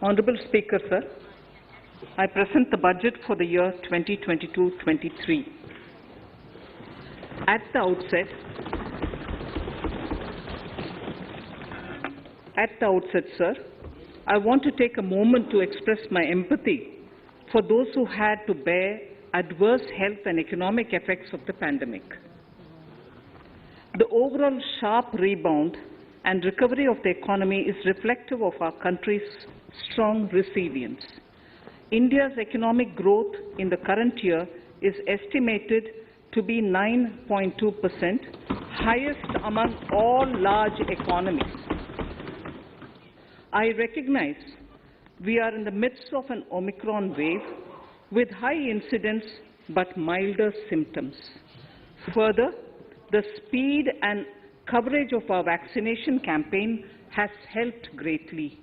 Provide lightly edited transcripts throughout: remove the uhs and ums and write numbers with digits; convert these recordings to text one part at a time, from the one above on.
Honourable Speaker, sir, I present the budget for the year 2022-23. At the outset, sir, I want to take a moment to express my empathy for those who had to bear adverse health and economic effects of the pandemic. The overall sharp rebound and recovery of the economy is reflective of our country's strong resilience. India's economic growth in the current year is estimated to be 9.2%, highest among all large economies. I recognize we are in the midst of an Omicron wave with high incidence but milder symptoms. Further, the speed and coverage of our vaccination campaign has helped greatly.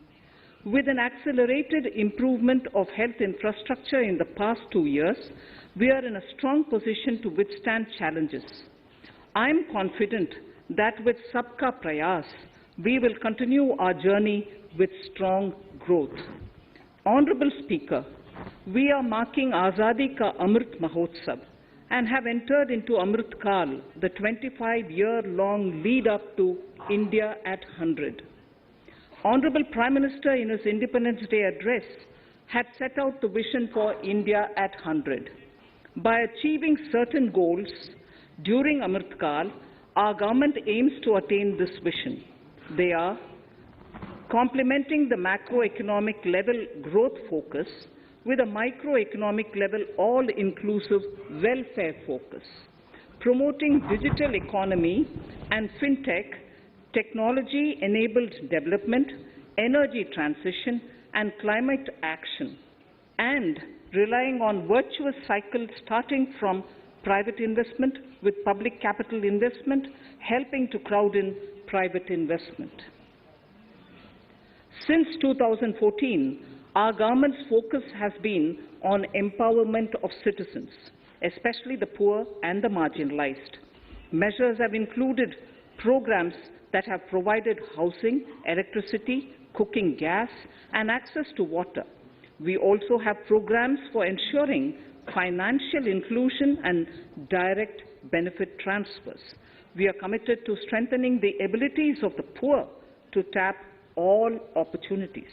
With an accelerated improvement of health infrastructure in the past 2 years, we are in a strong position to withstand challenges. I am confident that with Sabka Prayas, we will continue our journey with strong growth. Honourable Speaker, we are marking Azadi Ka Amrit Mahotsav and have entered into Amrit Kal, the 25-year-long lead-up to India at 100. Honourable Prime Minister, in his Independence Day address, had set out the vision for India at 100. By achieving certain goals during Amrit Kal, our government aims to attain this vision. They are complementing the macroeconomic level growth focus with a microeconomic level all-inclusive welfare focus, promoting digital economy and fintech, technology-enabled development, energy transition, and climate action, and relying on virtuous cycles starting from private investment with public capital investment, helping to crowd in private investment. Since 2014, our government's focus has been on empowerment of citizens, especially the poor and the marginalized. Measures have included programs that have provided housing, electricity, cooking gas, and access to water. We also have programs for ensuring financial inclusion and direct benefit transfers. We are committed to strengthening the abilities of the poor to tap all opportunities.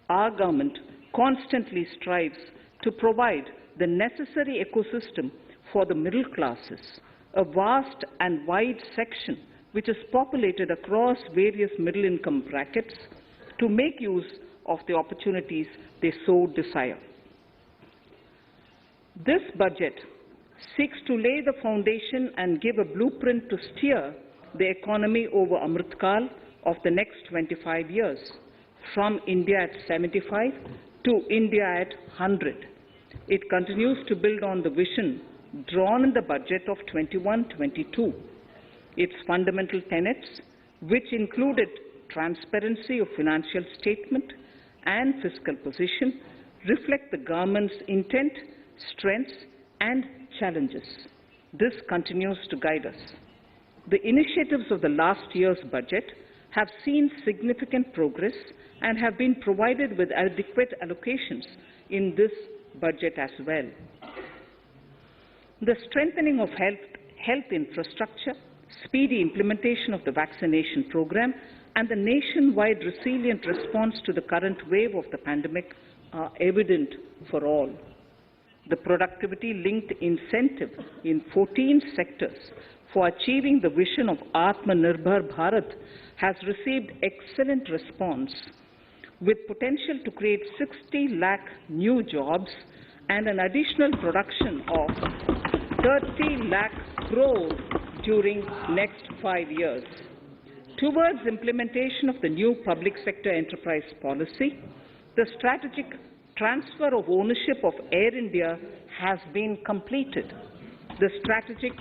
Our government constantly strives to provide the necessary ecosystem for the middle classes, a vast and wide section which is populated across various middle-income brackets, to make use of the opportunities they so desire. This budget seeks to lay the foundation and give a blueprint to steer the economy over Amrit Kal of the next 25 years, from India at 75 to India at 100. It continues to build on the vision drawn in the budget of 21-22. Its fundamental tenets, which included transparency of financial statement and fiscal position, reflect the government's intent, strengths, and challenges. This continues to guide us. The initiatives of the last year's budget have seen significant progress and have been provided with adequate allocations in this budget as well. The strengthening of health infrastructure, speedy implementation of the vaccination program, and the nationwide resilient response to the current wave of the pandemic are evident for all. The productivity-linked incentive in 14 sectors for achieving the vision of Aatmanirbhar Bharat has received excellent response, with potential to create 60 lakh new jobs and an additional production of 30 lakh crore during next 5 years. Towards implementation of the new public sector enterprise policy, the strategic transfer of ownership of Air India has been completed. The strategic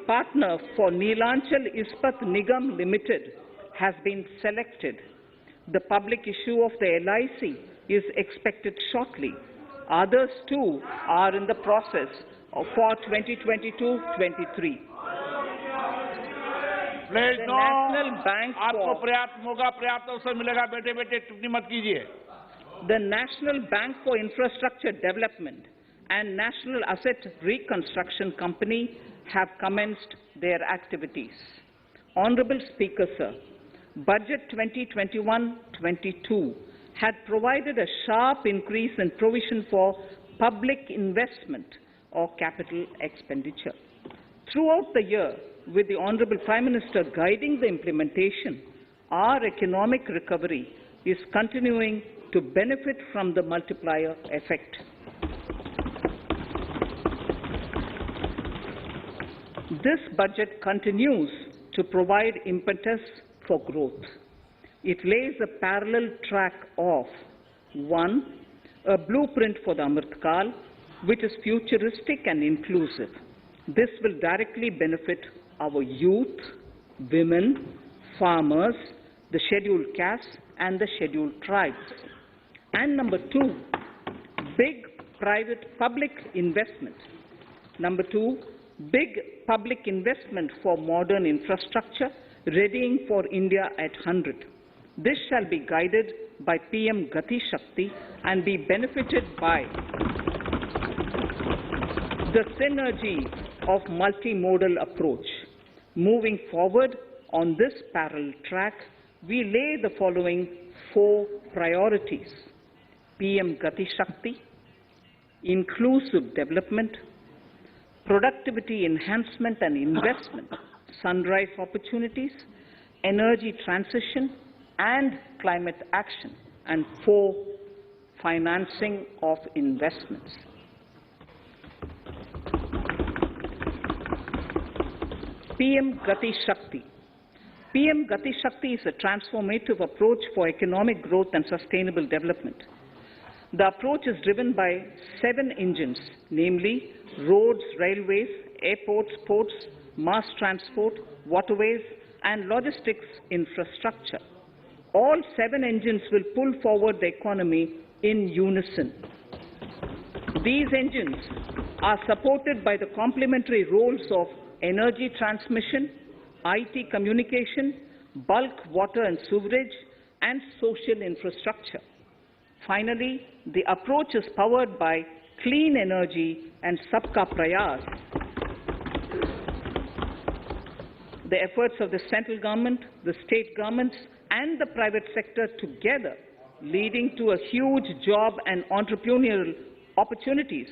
partner for Neelachal Ispat Nigam Limited has been selected. The public issue of the LIC is expected shortly. Others too are in the process for 2022-23. Please The no, National Bank आपको for पर्याप्त मौका, पर्याप्त अवसर मिलेगा। बेटे बेटे टिप्पणी मत कीजिए। the National Bank for Infrastructure Development and National Asset Reconstruction Company have commenced their activities. Honorable Speaker, sir, Budget 2021-22 had provided a sharp increase in provision for public investment or capital expenditure. Throughout the year, with the Honorable Prime Minister guiding the implementation, our economic recovery is continuing to benefit from the multiplier effect. This budget continues to provide impetus for growth. It lays a parallel track of 1. A blueprint for the Amrit Kal, which is futuristic and inclusive. This will directly benefit our youth, women, farmers, the scheduled castes, and the scheduled tribes. And number 2, big private-public investment. Number 2, big public investment for modern infrastructure, readying for India at 100. This shall be guided by PM Gati Shakti and be benefited by the synergy of multimodal approach. Moving forward on this parallel track, we lay the following 4 priorities: PM Gati Shakti, inclusive development, productivity enhancement and investment, sunrise opportunities, energy transition, and climate action, and 4, financing of investments. PM Gati Shakti. PM Gati Shakti is a transformative approach for economic growth and sustainable development. The approach is driven by 7 engines, namely roads, railways, airports, ports, mass transport, waterways, and logistics infrastructure. All 7 engines will pull forward the economy in unison. These engines are supported by the complementary roles of energy transmission, IT communication, bulk water and sewerage, and social infrastructure. Finally, the approach is powered by clean energy and Sabka Prayas. The efforts of the central government, the state governments, and the private sector together, leading to a huge job and entrepreneurial opportunities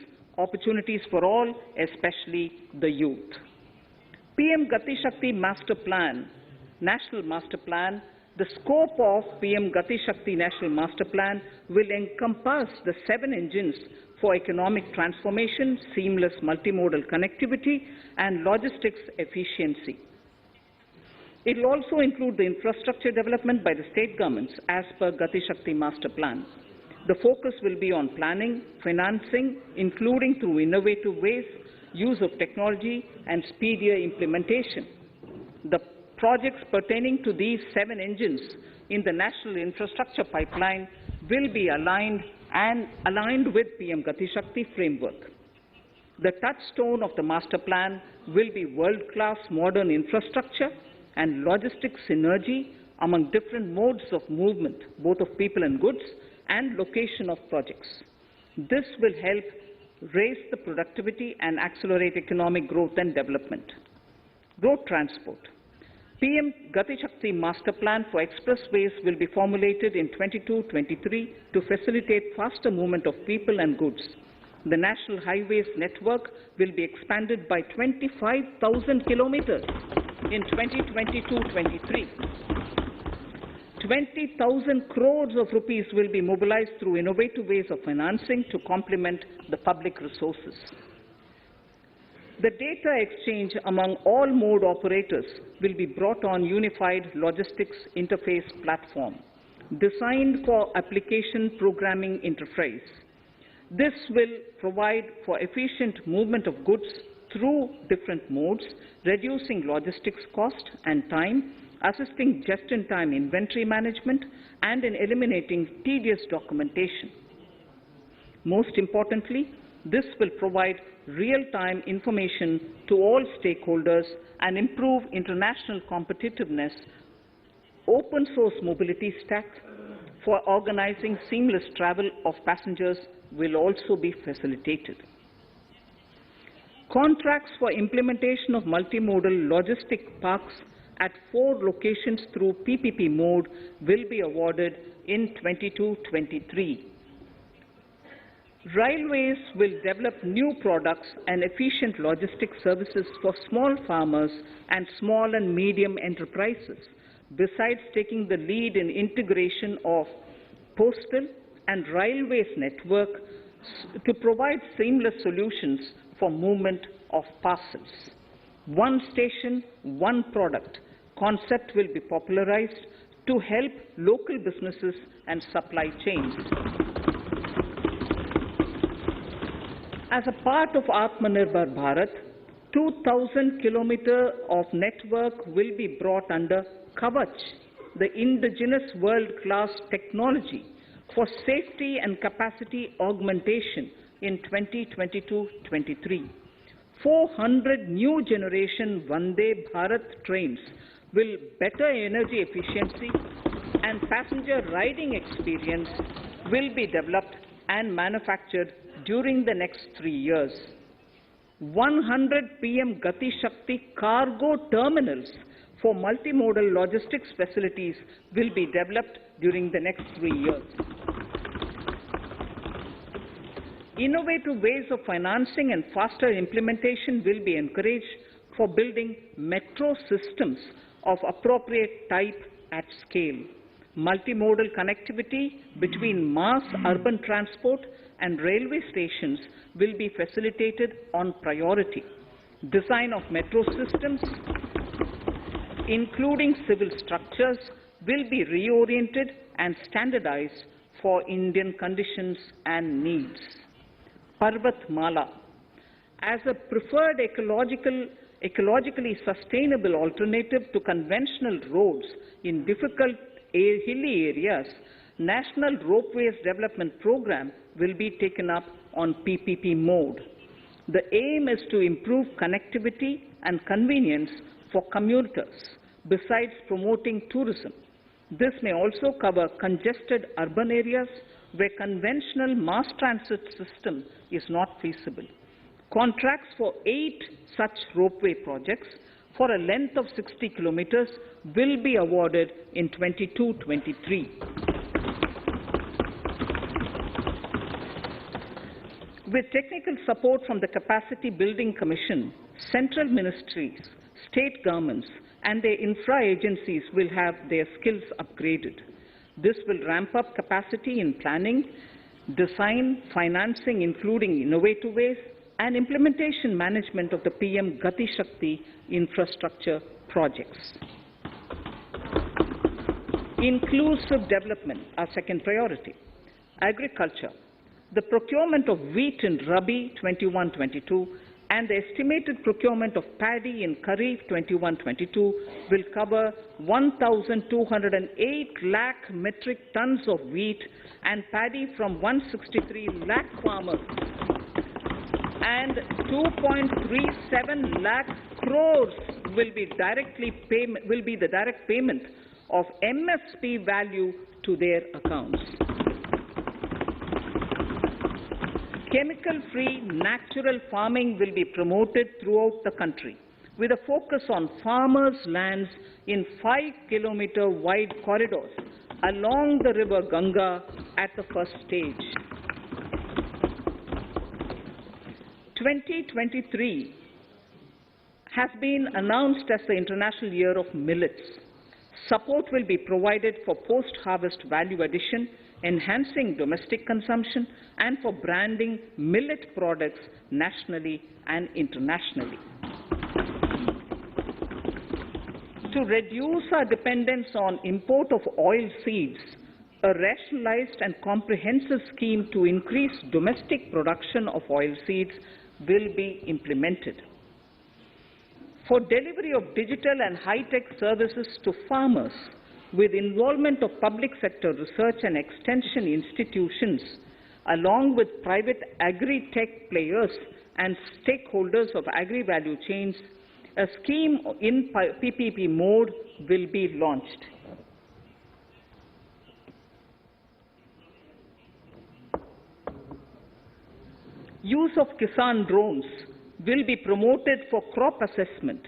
for all, especially the youth. PM Gati Shakti Master Plan, National Master Plan. The scope of PM Gati Shakti National Master Plan will encompass the 7 engines for economic transformation, seamless multimodal connectivity, and logistics efficiency. It will also include the infrastructure development by the state governments as per Gati Shakti Master Plan. The focus will be on planning, financing, including through innovative ways, use of technology, and speedier implementation. The projects pertaining to these 7 engines in the national infrastructure pipeline will be aligned with PM Gati Shakti framework. The touchstone of the master plan will be world-class modern infrastructure and logistics synergy among different modes of movement, both of people and goods, and location of projects. This will help raise the productivity and accelerate economic growth and development. Road transport. PM Gati Shakti Master Plan for expressways will be formulated in 22-23 to facilitate faster movement of people and goods. The National Highways network will be expanded by 25,000 kilometers in 2022-23. 20,000 crores of rupees will be mobilized through innovative ways of financing to complement the public resources. The data exchange among all mode operators will be brought on unified logistics interface platform, designed for application programming interface. This will provide for efficient movement of goods through different modes, reducing logistics cost and time, assisting just-in-time inventory management, and in eliminating tedious documentation. Most importantly, This will provide real-time information to all stakeholders and improve international competitiveness. Open source mobility stack for organizing seamless travel of passengers will also be facilitated. Contracts for implementation of multimodal logistic parks at 4 locations through PPP mode will be awarded in 22-23. Railways will develop new products and efficient logistics services for small farmers and small and medium enterprises, besides taking the lead in integration of postal and railways network to provide seamless solutions for movement of parcels. One station, one product concept will be popularized to help local businesses and supply chains. As a part of Aatmanirbhar Bharat, 2,000 kilometers of network will be brought under Kavach, the indigenous world-class technology for safety and capacity augmentation in 2022-23. 400 new generation Vande Bharat trains will better energy efficiency and passenger riding experience will be developed and manufactured during the next 3 years. 100 PM Gati Shakti cargo terminals for multimodal logistics facilities will be developed during the next 3 years. Innovative ways of financing and faster implementation will be encouraged for building metro systems of appropriate type at scale. Multimodal connectivity between mass urban transport and railway stations will be facilitated on priority. Design of metro systems, including civil structures, will be reoriented and standardized for Indian conditions and needs. Parvat Mala, as a preferred ecologically sustainable alternative to conventional roads in difficult hilly areas, National Ropeways Development Program will be taken up on PPP mode. The aim is to improve connectivity and convenience for commuters, besides promoting tourism. This may also cover congested urban areas where conventional mass transit system is not feasible. Contracts for 8 such ropeway projects for a length of 60 kilometers will be awarded in 22-23. With technical support from the Capacity Building Commission, central ministries, state governments, and their infra agencies will have their skills upgraded. This will ramp up capacity in planning, design, financing, including innovative ways, and implementation management of the PM Gati Shakti infrastructure projects. Inclusive development, our second priority. Agriculture. The procurement of wheat in Rabi 21-22 and the estimated procurement of paddy in Kharif 21-22 will cover 1,208 lakh metric tons of wheat and paddy from 163 lakh farmers, and 2.37 lakh crores will be the direct payment of MSP value to their accounts. Chemical-free natural farming will be promoted throughout the country, with a focus on farmers' lands in 5-kilometer wide corridors along the river Ganga at the first stage. 2023 has been announced as the International Year of Millets. Support will be provided for post-harvest value addition, enhancing domestic consumption, and for branding millet products nationally and internationally. To reduce our dependence on import of oil seeds, a rationalized and comprehensive scheme to increase domestic production of oil seeds will be implemented. For delivery of digital and high-tech services to farmers, with involvement of public sector research and extension institutions, along with private agri-tech players and stakeholders of agri-value chains, a scheme in PPP mode will be launched. Use of Kisan drones will be promoted for crop assessment,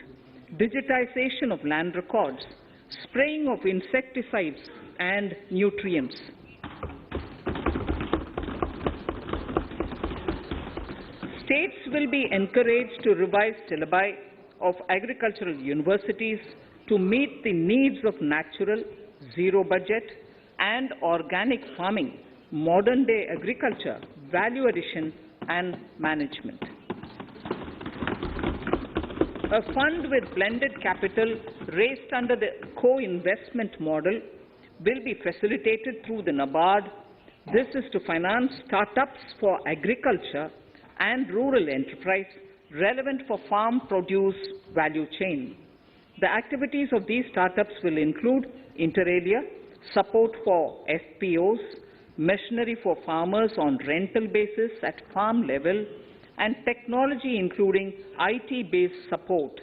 digitization of land records, spraying of insecticides and nutrients. States will be encouraged to revise syllabi of agricultural universities to meet the needs of natural, zero budget and organic farming, modern day agriculture, value addition and management. A fund with blended capital raised under the co-investment model will be facilitated through the NABARD. This is to finance startups for agriculture and rural enterprise relevant for farm produce value chain. The activities of these startups will include inter alia, support for FPOs, machinery for farmers on rental basis at farm level, and technology including IT-based support.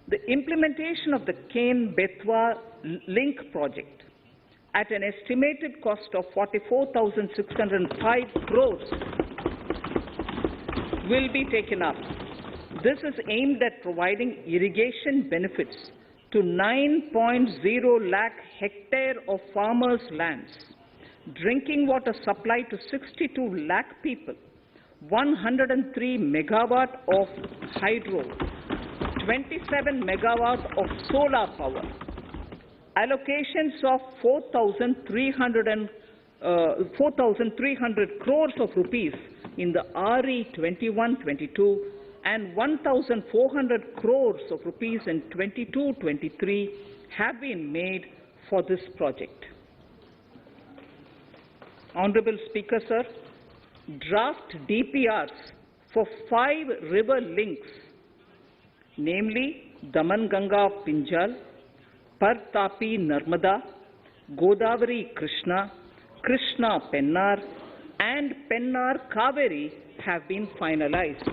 The implementation of the Ken-Betwa link project at an estimated cost of 44,605 crores will be taken up. This is aimed at providing irrigation benefits to 9.0 lakh hectare of farmers' lands, drinking water supply to 62 lakh people, 103 megawatt of hydro, 27 megawatt of solar power, allocations of 4,300 crores of rupees in the RE 21-22 and 1,400 crores of rupees in 22-23 have been made for this project. Honorable Speaker, sir, draft DPRs for 5 river links, namely Daman-Ganga Pinjal, Par-Tapi Narmada, Godavari Krishna, Krishna Pennar, and Pennar Kaveri have been finalized.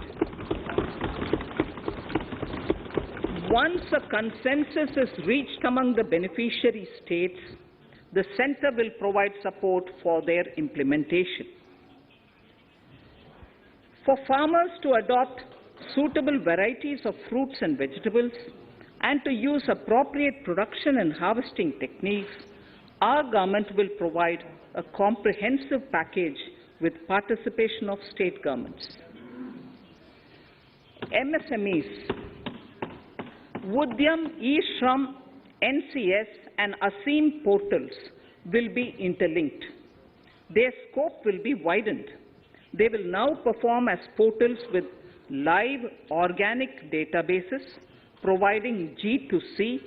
Once a consensus is reached among the beneficiary states, the Centre will provide support for their implementation. For farmers to adopt suitable varieties of fruits and vegetables and to use appropriate production and harvesting techniques, our government will provide a comprehensive package with participation of state governments. MSMEs, Udyam, eShram, NCS and ASEEM portals will be interlinked. Their scope will be widened. They will now perform as portals with live organic databases, providing G2C,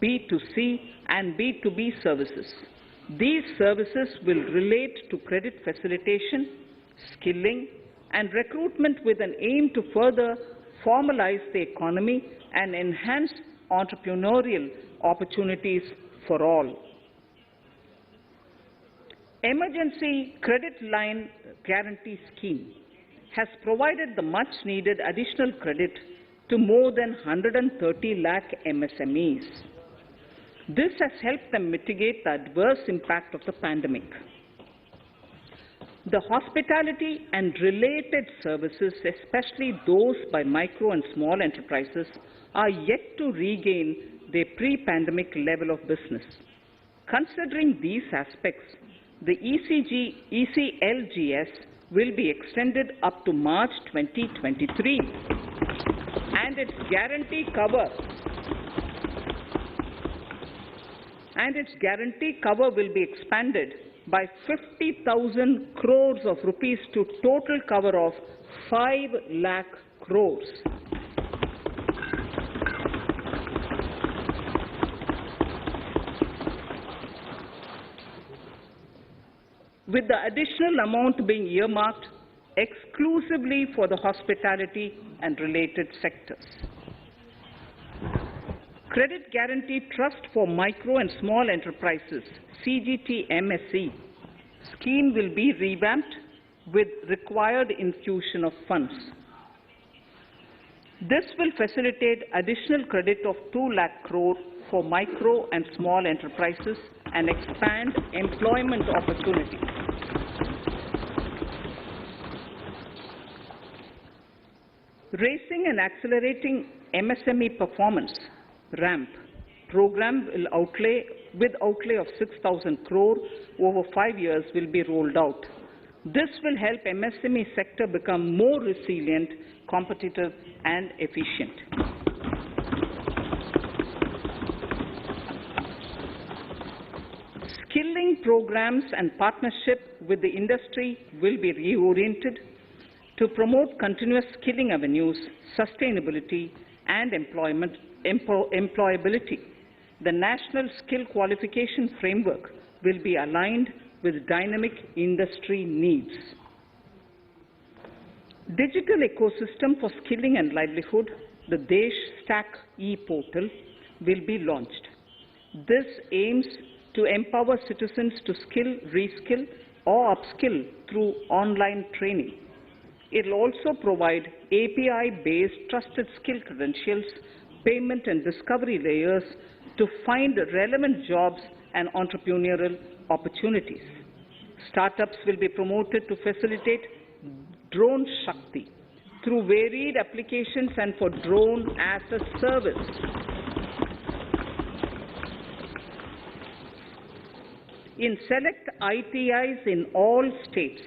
B2C and B2B services. These services will relate to credit facilitation, skilling and recruitment with an aim to further formalize the economy and enhance entrepreneurial opportunities for all. Emergency Credit Line Guarantee Scheme has provided the much-needed additional credit to more than 130 lakh MSMEs. This has helped them mitigate the adverse impact of the pandemic. The hospitality and related services, especially those by micro and small enterprises, are yet to regain their pre-pandemic level of business. Considering these aspects, the ECLGS will be extended up to March 2023, and its guarantee cover will be expanded by 50,000 crores of rupees to total cover of 5 lakh crores. With the additional amount being earmarked exclusively for the hospitality and related sectors. Credit Guarantee Trust for Micro and Small Enterprises, CGTMSE, Scheme will be revamped with required infusion of funds. This will facilitate additional credit of 2 lakh crore for micro and small enterprises and expand employment opportunities. Raising and accelerating MSME performance, RAMP, program will outlay of 6,000 crore over 5 years will be rolled out. This will help MSME sector become more resilient, competitive and efficient. Skilling programs and partnership with the industry will be reoriented to promote continuous skilling avenues, sustainability and employability. The National Skill Qualification Framework will be aligned with dynamic industry needs. Digital ecosystem for skilling and livelihood, the Desh Stack e-portal, will be launched. This aims to empower citizens to skill, reskill or upskill through online training. It will also provide API-based trusted skill credentials, payment and discovery layers to find relevant jobs and entrepreneurial opportunities. Startups will be promoted to facilitate Drone Shakti through varied applications and for drone as a service. In select ITIs in all states,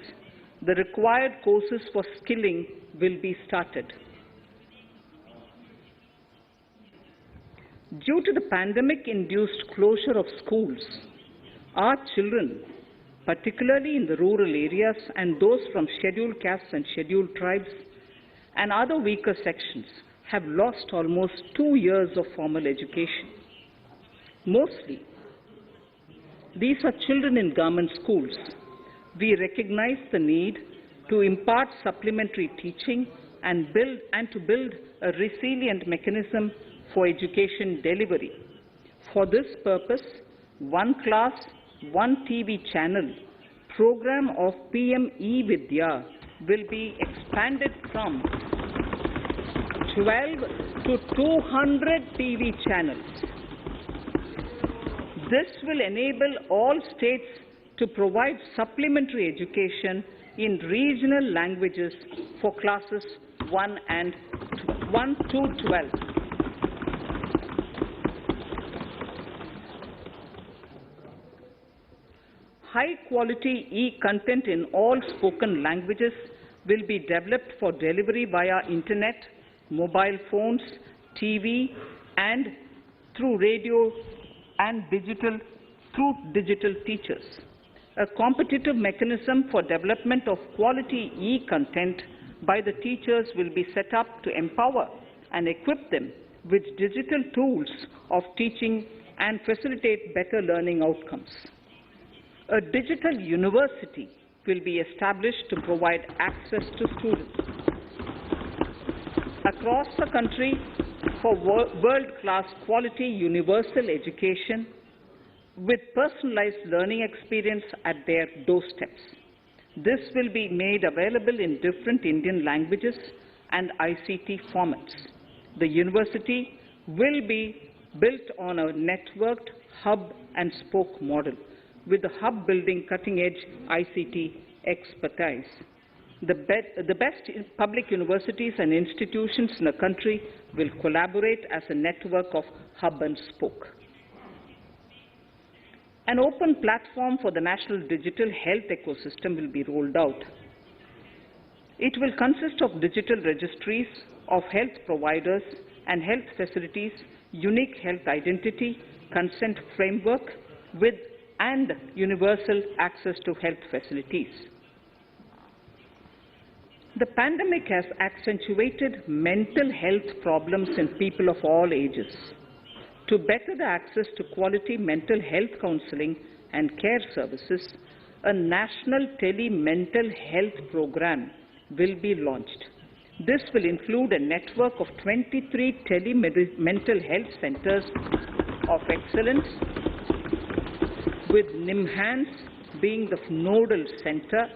the required courses for skilling will be started. Due to the pandemic-induced closure of schools, our children, particularly in the rural areas and those from scheduled castes and scheduled tribes and other weaker sections, have lost almost 2 years of formal education. Mostly, these are children in government schools. We recognize the need to impart supplementary teaching and to build a resilient mechanism for education delivery. For this purpose, One Class, One TV channel program of PM E-Vidya will be expanded from 12 to 200 TV channels. This will enable all states to provide supplementary education in regional languages for classes 1 to 12. High-quality e-content in all spoken languages will be developed for delivery via internet, mobile phones, TV, and through radio and digital teachers. A competitive mechanism for development of quality e-content by the teachers will be set up to empower and equip them with digital tools of teaching and facilitate better learning outcomes. A digital university will be established to provide access to students across the country for world-class quality universal education with personalized learning experience at their doorsteps. This will be made available in different Indian languages and ICT formats. The university will be built on a networked hub and spoke model, with the hub building cutting-edge ICT expertise. The best public universities and institutions in the country will collaborate as a network of hub and spoke. An open platform for the national digital health ecosystem will be rolled out. It will consist of digital registries of health providers and health facilities, unique health identity, consent framework, and universal access to health facilities. The pandemic has accentuated mental health problems in people of all ages. To better the access to quality mental health counseling and care services, a national Tele mental health program will be launched. This will include a network of 23 Tele mental health centers of excellence with NIMHANS, being the nodal center,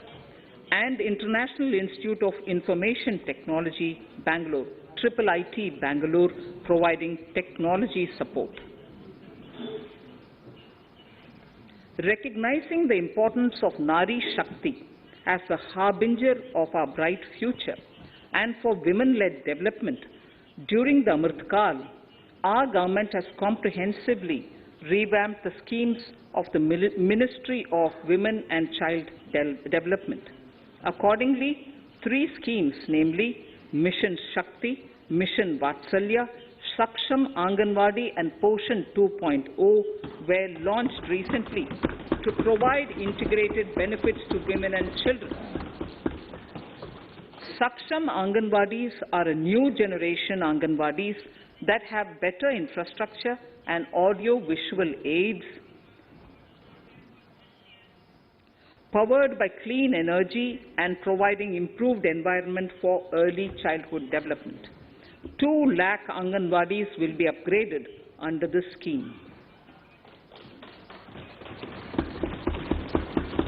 and International Institute of Information Technology, Bangalore, IIIT Bangalore, providing technology support. Recognizing the importance of Nari Shakti as a harbinger of our bright future and for women-led development, during the Amrit Kal, our government has comprehensively revamped the schemes of the Ministry of Women and Child Development. Accordingly, 3 schemes, namely Mission Shakti, Mission Vatsalya, Saksham Anganwadi and Poshan 2.0 were launched recently to provide integrated benefits to women and children. Saksham Anganwadis are a new generation Anganwadis that have better infrastructure and audio-visual aids, powered by clean energy and providing improved environment for early childhood development. 2 lakh Anganwadis will be upgraded under this scheme.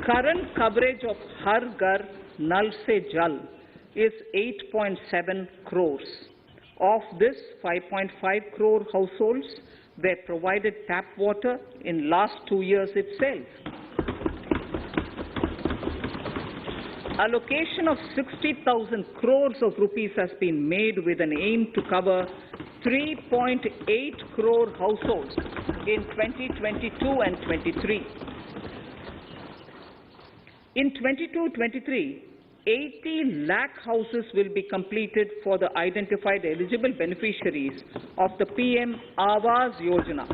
Current coverage of Har Ghar Nal Se Jal is 8.7 crores. Of this, 5.5 crore households were provided tap water in last 2 years itself. Allocation of 60,000 crores of rupees has been made with an aim to cover 3.8 crore households in 2022 and 23. In 22-23, 80 lakh houses will be completed for the identified eligible beneficiaries of the PM Awas Yojana,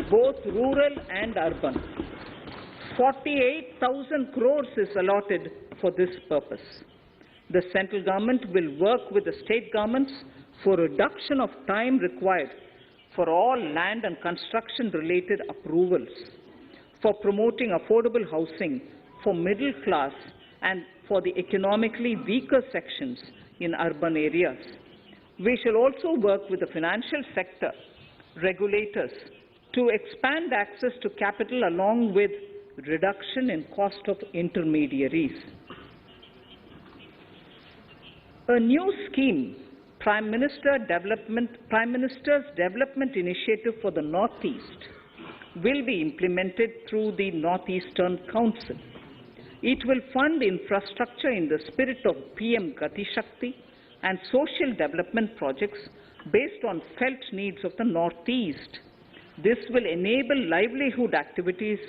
both rural and urban. 48,000 crores is allotted for this purpose. The central government will work with the state governments for reduction of time required for all land and construction-related approvals, for promoting affordable housing for middle class and for the economically weaker sections in urban areas. We shall also work with the financial sector, regulators, to expand access to capital along with reduction in cost of intermediaries. A new scheme, Prime Minister's Development Initiative for the Northeast, will be implemented through the Northeastern Council. It will fund infrastructure in the spirit of PM Gati Shakti and social development projects based on felt needs of the Northeast. This will enable livelihood activities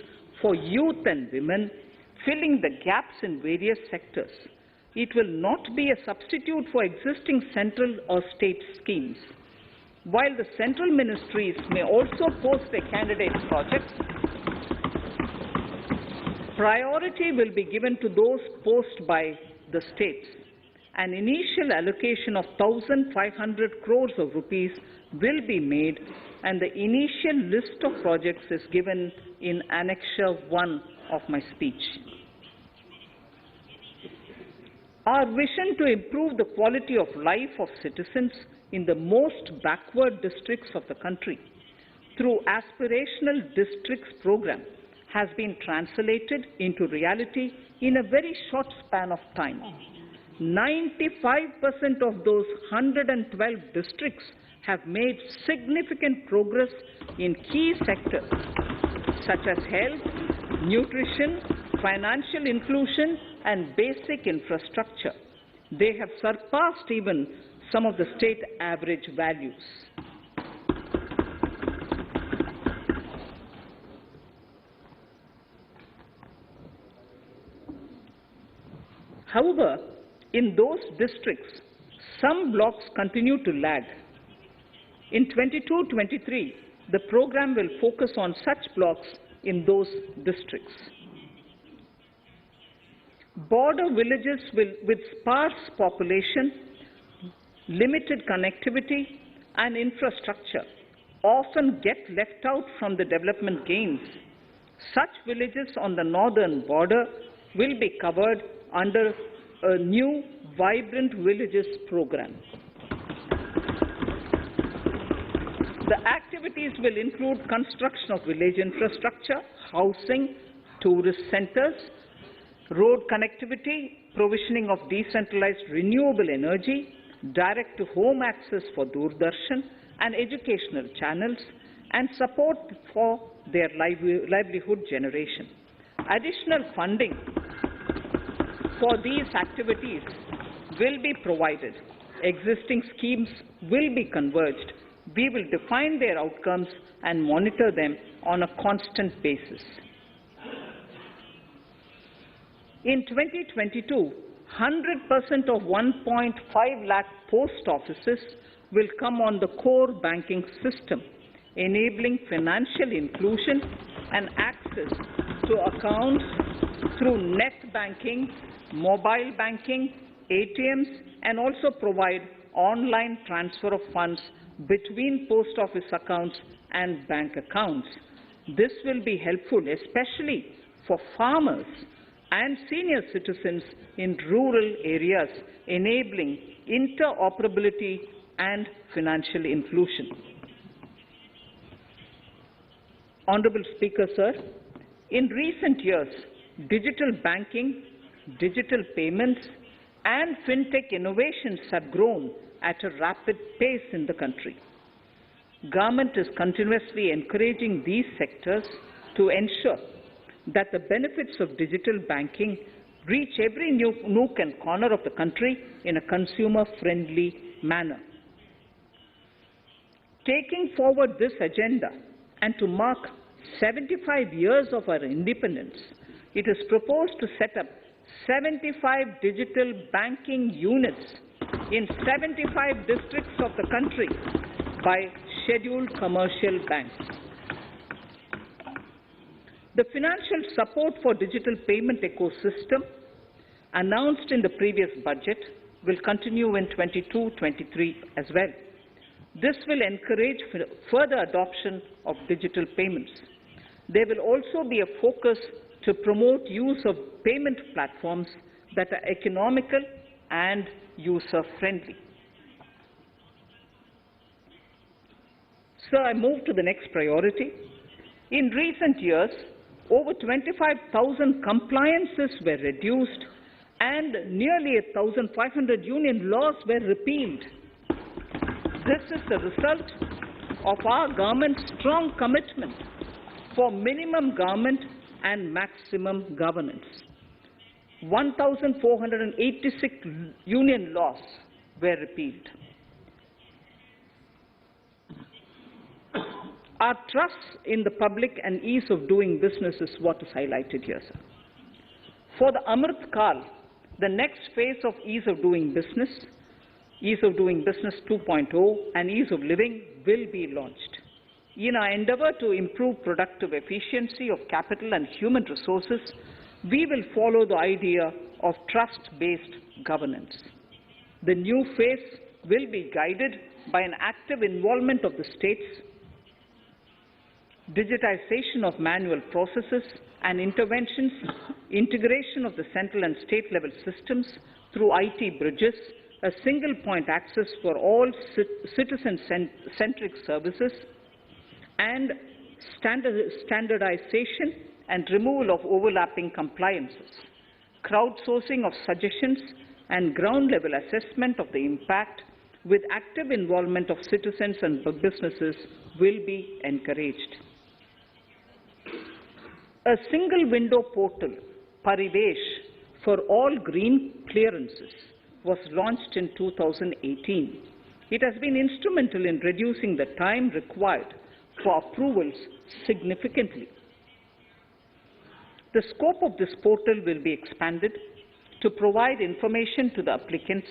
for youth and women, filling the gaps in various sectors. It will not be a substitute for existing central or state schemes. While the central ministries may also post their candidate projects, priority will be given to those posted by the states. An initial allocation of 1,500 crores of rupees will be made, and the initial list of projects is given in Annexure 1 of my speech. Our vision to improve the quality of life of citizens in the most backward districts of the country through Aspirational Districts program has been translated into reality in a very short span of time. 95% of those 112 districts have made significant progress in key sectors such as health, nutrition, financial inclusion, and basic infrastructure. They have surpassed even some of the state average values. However, in those districts, some blocks continue to lag. In 22-23, the program will focus on such blocks in those districts. Border villages with sparse population, limited connectivity, and infrastructure often get left out from the development gains. Such villages on the northern border will be covered under a new Vibrant Villages program. The activities will include construction of village infrastructure, housing, tourist centers, road connectivity, provisioning of decentralized renewable energy, direct-to-home access for Doordarshan and educational channels, and support for their livelihood generation. Additional funding for these activities will be provided. Existing schemes will be converged. We will define their outcomes and monitor them on a constant basis. In 2022, 100% of 1.5 lakh post offices will come on the core banking system, enabling financial inclusion and access to accounts through net banking, mobile banking, ATMs, and also provide online transfer of funds between post office accounts and bank accounts. This will be helpful, especially for farmers and senior citizens in rural areas, enabling interoperability and financial inclusion. Honorable Speaker, sir, in recent years, digital banking, digital payments, and fintech innovations have grown at a rapid pace in the country. Government is continuously encouraging these sectors to ensure that the benefits of digital banking reach every nook and corner of the country in a consumer-friendly manner. Taking forward this agenda and to mark 75 years of our independence, it is proposed to set up 75 digital banking units in 75 districts of the country by scheduled commercial banks. The financial support for digital payment ecosystem announced in the previous budget will continue in 22-23 as well. This will encourage further adoption of digital payments. There will also be a focus to promote use of payment platforms that are economical and user-friendly. Sir, I move to the next priority. In recent years, over 25,000 compliances were reduced and nearly 1,500 union laws were repealed. This is the result of our government's strong commitment for minimum government and maximum governance. 1,486 union laws were repealed. Our trust in the public and ease of doing business is what is highlighted here, sir. For the Amrit Kal, the next phase of ease of doing business 2.0 and ease of living will be launched. In our endeavor to improve productive efficiency of capital and human resources, we will follow the idea of trust-based governance. The new phase will be guided by an active involvement of the states, digitization of manual processes and interventions, integration of the central and state level systems through IT bridges, a single point access for all citizen-centric services, and standardization and removal of overlapping compliances. Crowdsourcing of suggestions and ground-level assessment of the impact with active involvement of citizens and businesses will be encouraged. A single window portal, Parivesh, for all green clearances was launched in 2018. It has been instrumental in reducing the time required for approvals significantly. The scope of this portal will be expanded to provide information to the applicants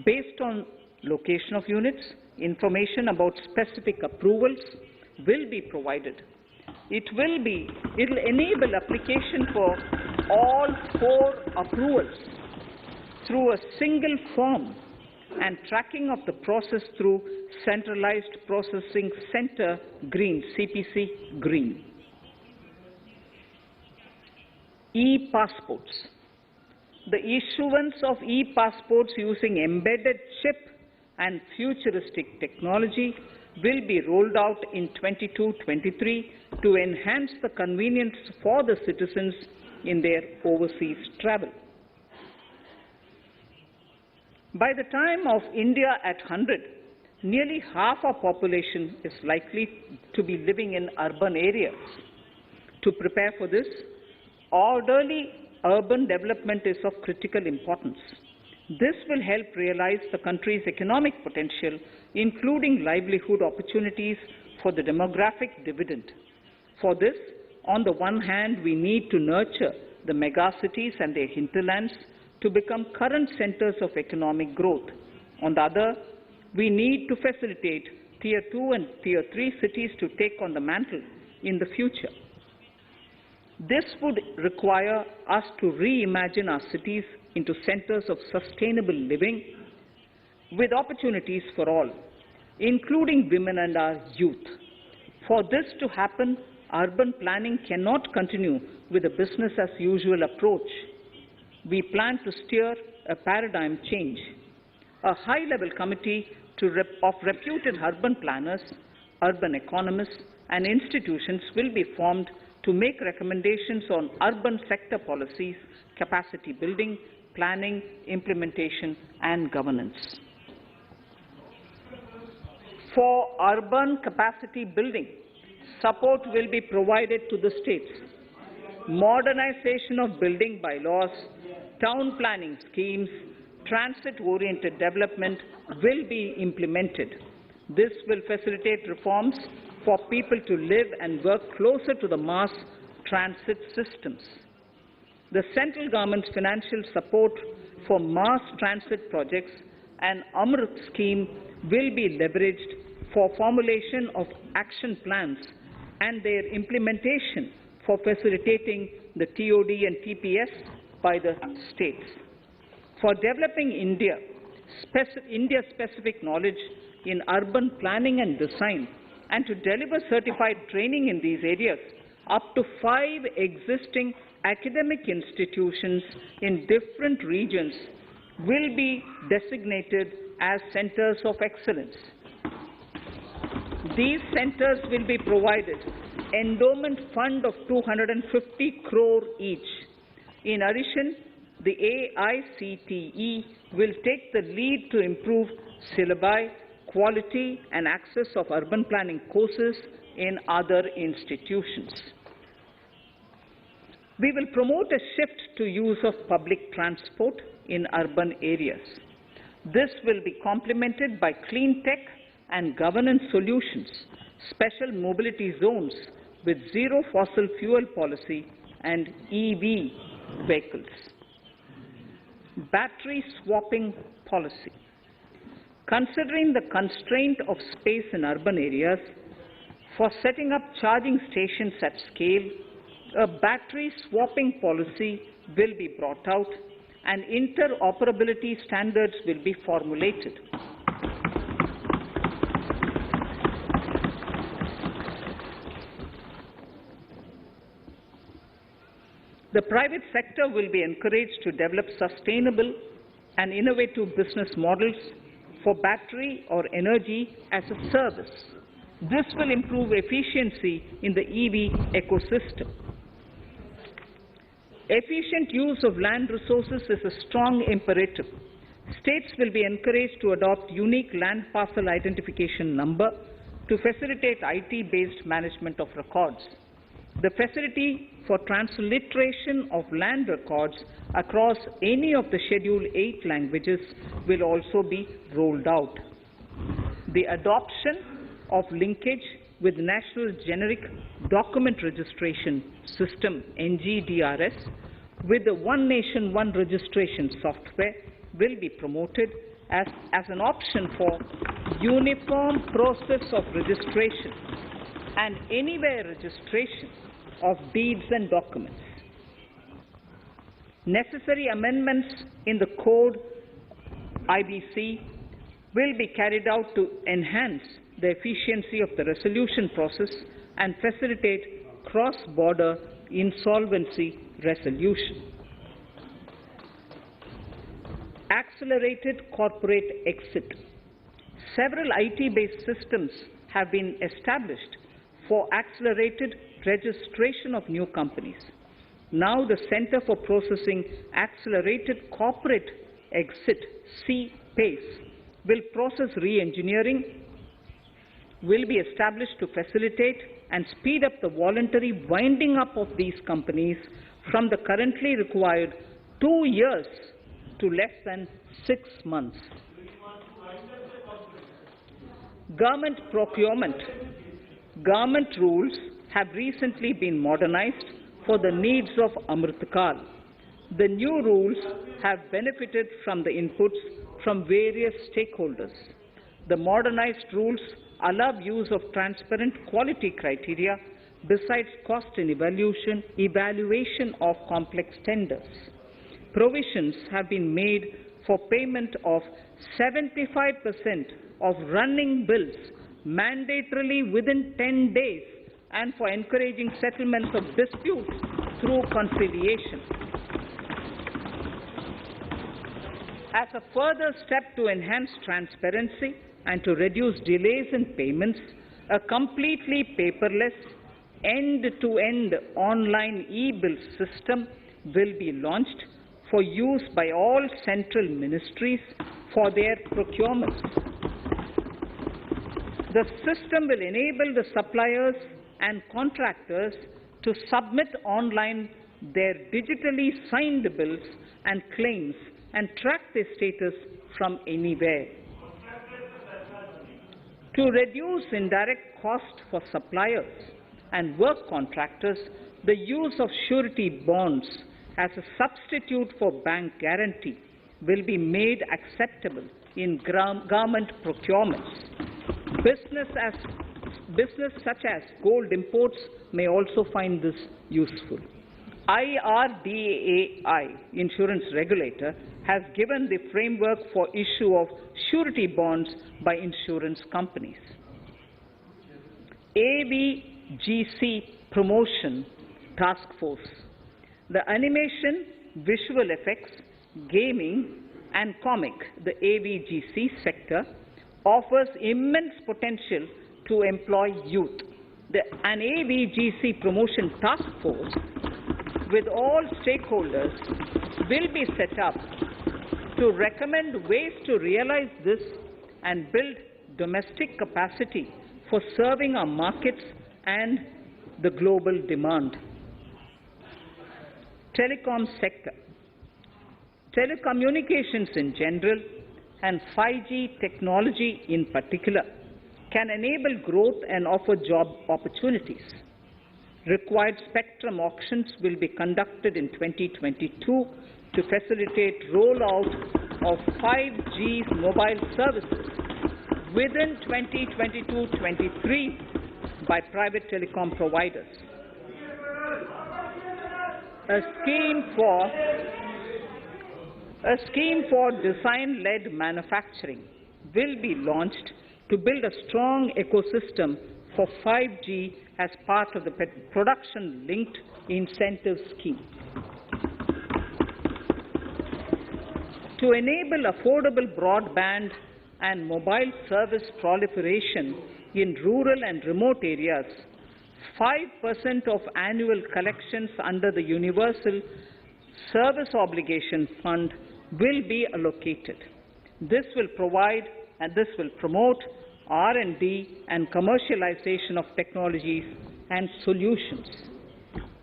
based on location of units. Information about specific approvals will be provided. It will enable application for all 4 approvals through a single form and tracking of the process through Centralized Processing Center Green, CPC Green. E-passports. The issuance of e-passports using embedded chip and futuristic technology will be rolled out in 22-23 to enhance the convenience for the citizens in their overseas travel. By the time of India at 100, nearly half our population is likely to be living in urban areas. To prepare for this, orderly urban development is of critical importance. This will help realize the country's economic potential, including livelihood opportunities for the demographic dividend. For this, on the one hand, we need to nurture the megacities and their hinterlands to become current centers of economic growth. On the other, we need to facilitate Tier 2 and Tier 3 cities to take on the mantle in the future. This would require us to reimagine our cities into centers of sustainable living with opportunities for all, including women and our youth. For this to happen, urban planning cannot continue with a business-as-usual approach. We plan to steer a paradigm change. A high-level committee of reputed urban planners, urban economists, and institutions will be formed to make recommendations on urban sector policies, capacity building, planning, implementation, and governance. For urban capacity building, support will be provided to the states. Modernization of building bylaws, town planning schemes, transit-oriented development will be implemented. This will facilitate reforms for people to live and work closer to the mass transit systems. The central government's financial support for mass transit projects and Amrit scheme will be leveraged for formulation of action plans and their implementation for facilitating the TOD and TPS by the states. For developing India-specific knowledge in urban planning and design, and to deliver certified training in these areas, up to 5 existing academic institutions in different regions will be designated as centers of excellence. These centers will be provided endowment fund of 250 crore each. In addition, the AICTE will take the lead to improve syllabi, quality and access of urban planning courses in other institutions. We will promote a shift to use of public transport in urban areas. This will be complemented by clean tech and governance solutions, special mobility zones with zero fossil fuel policy and EV vehicles. Battery swapping policy. Considering the constraint of space in urban areas, for setting up charging stations at scale, a battery swapping policy will be brought out and interoperability standards will be formulated. The private sector will be encouraged to develop sustainable and innovative business models for battery or energy as a service. This will improve efficiency in the EV ecosystem. Efficient use of land resources is a strong imperative. States will be encouraged to adopt unique land parcel identification number to facilitate IT-based management of records. The facility for transliteration of land records across any of the Schedule 8 languages will also be rolled out. The adoption of linkage with National Generic Document Registration System, NGDRS, with the One Nation, One Registration software will be promoted as an option for uniform process of registration and anywhere registration of deeds and documents. Necessary amendments in the code IBC will be carried out to enhance the efficiency of the resolution process and facilitate cross-border insolvency resolution. Accelerated corporate exit. Several IT-based systems have been established for accelerated registration of new companies. Now the Center for Processing Accelerated Corporate Exit, CPACE, will process re-engineering, will be established to facilitate and speed up the voluntary winding up of these companies from the currently required 2 years to less than 6 months. Government procurement. Government rules have recently been modernized for the needs of Amritkal. The new rules have benefited from the inputs from various stakeholders. The modernized rules allow use of transparent quality criteria besides cost and evaluation of complex tenders. Provisions have been made for payment of 75% of running bills mandatorily within 10 days and for encouraging settlements of disputes through conciliation. As a further step to enhance transparency and to reduce delays in payments, a completely paperless, end-to-end online e-bill system will be launched for use by all central ministries for their procurements. The system will enable the suppliers and contractors to submit online their digitally signed bills and claims and track their status from anywhere. To reduce indirect cost for suppliers and work contractors, the use of surety bonds as a substitute for bank guarantee will be made acceptable in government procurements. Business such as gold imports may also find this useful. IRDAI, insurance regulator, has given the framework for issue of surety bonds by insurance companies. AVGC Promotion Task Force. The animation, visual effects, gaming and comic, the AVGC sector, offers immense potential to employ youth. An AVGC Promotion Task Force with all stakeholders will be set up to recommend ways to realize this and build domestic capacity for serving our markets and the global demand. Telecom sector. Telecommunications in general and 5G technology in particular can enable growth and offer job opportunities. Required spectrum auctions will be conducted in 2022 to facilitate rollout of 5G mobile services within 2022-23 by private telecom providers. A scheme for design-led manufacturing will be launched to build a strong ecosystem for 5G as part of the production-linked incentive scheme. To enable affordable broadband and mobile service proliferation in rural and remote areas, 5% of annual collections under the Universal Service Obligation Fund will be allocated. This will promote R&D and commercialization of technologies and solutions.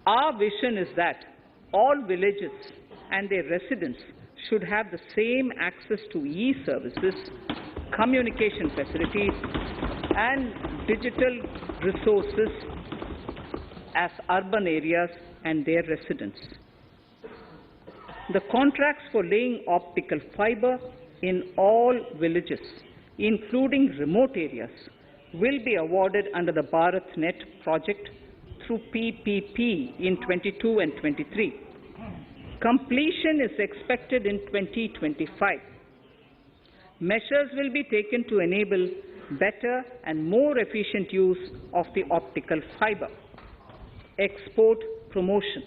Our vision is that all villages and their residents should have the same access to e-services, communication facilities, and digital resources as urban areas and their residents. The contracts for laying optical fiber in all villages, including remote areas, will be awarded under the BharatNet project through PPP in 22 and 23. Completion is expected in 2025. Measures will be taken to enable better and more efficient use of the optical fiber. Export promotion.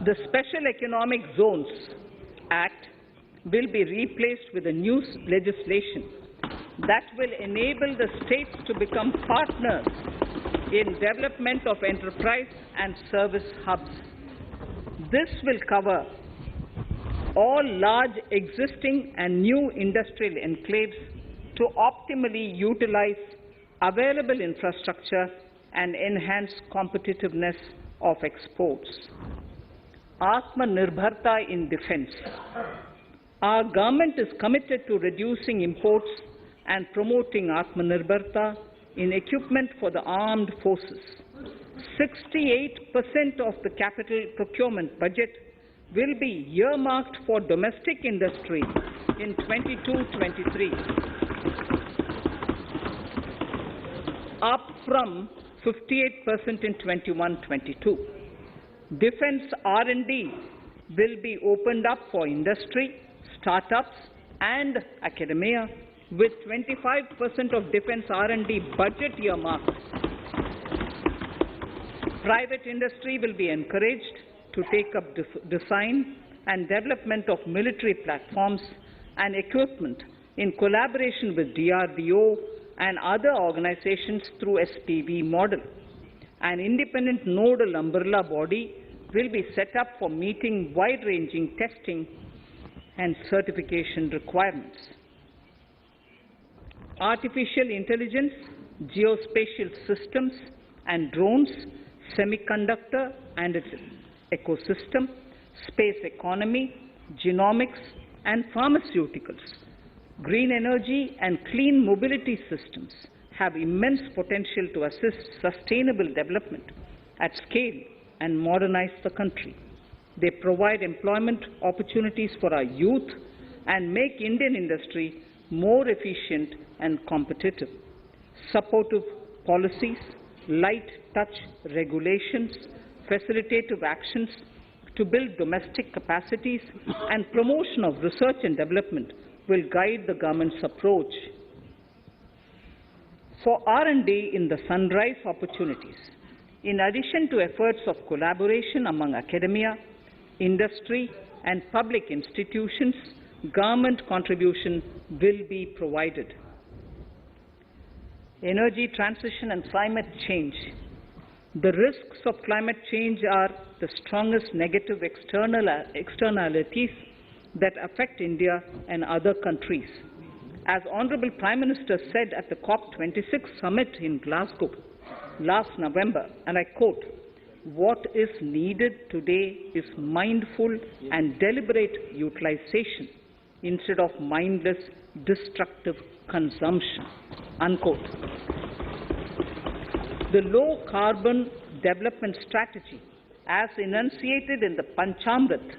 The Special Economic Zones Act will be replaced with a new legislation that will enable the states to become partners in development of enterprise and service hubs. This will cover all large existing and new industrial enclaves to optimally utilize available infrastructure and enhance competitiveness of exports. Aatmanirbharta in defense. Our government is committed to reducing imports and promoting Aatmanirbharta in equipment for the armed forces. 68% of the capital procurement budget will be earmarked for domestic industry in 22-23, up from 58% in 21-22. Defense R&D will be opened up for industry, startups and academia, with 25% of defense R&D budget earmarked. Private industry will be encouraged to take up design and development of military platforms and equipment in collaboration with DRDO and other organizations through SPV model. An independent nodal umbrella body will be set up for meeting wide-ranging testing and certification requirements. Artificial intelligence, geospatial systems and drones, semiconductor and its ecosystem, space economy, genomics and pharmaceuticals, green energy and clean mobility systems have immense potential to assist sustainable development at scale and modernize the country. They provide employment opportunities for our youth and make Indian industry more efficient and competitive. Supportive policies, light touch regulations, facilitative actions to build domestic capacities and promotion of research and development will guide the government's approach. For R&D in the sunrise opportunities, in addition to efforts of collaboration among academia, industry and public institutions, government contribution will be provided. Energy transition and climate change. The risks of climate change are the strongest negative externalities that affect India and other countries. As Honorable Prime Minister said at the COP26 summit in Glasgow last November, and I quote, "What is needed today is mindful and deliberate utilization instead of mindless, destructive consumption," unquote. The low-carbon development strategy, as enunciated in the Panchamrit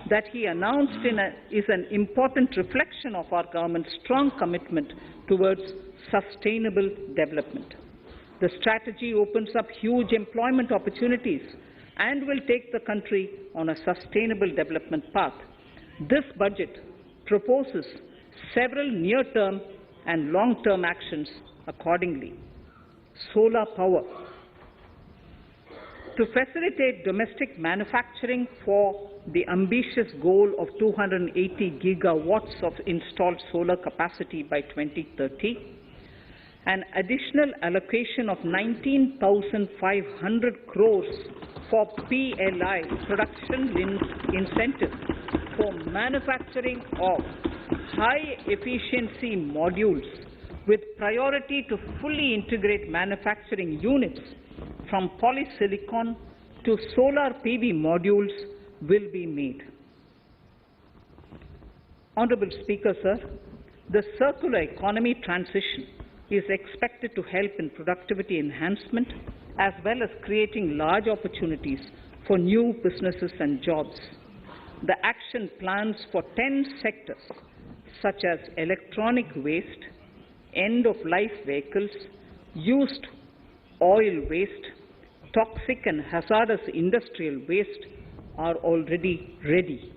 that he announced is an important reflection of our government's strong commitment towards sustainable development. The strategy opens up huge employment opportunities and will take the country on a sustainable development path. This budget proposes several near-term and long-term actions accordingly. Solar power. To facilitate domestic manufacturing for the ambitious goal of 280 gigawatts of installed solar capacity by 2030, an additional allocation of 19,500 crores for PLI, production-linked incentives, for manufacturing of high-efficiency modules with priority to fully integrate manufacturing units from polysilicon to solar PV modules will be made. Honorable Speaker, sir, the circular economy transition is expected to help in productivity enhancement as well as creating large opportunities for new businesses and jobs. The action plans for 10 sectors such as electronic waste, end-of-life vehicles, used oil waste, toxic and hazardous industrial waste are already ready.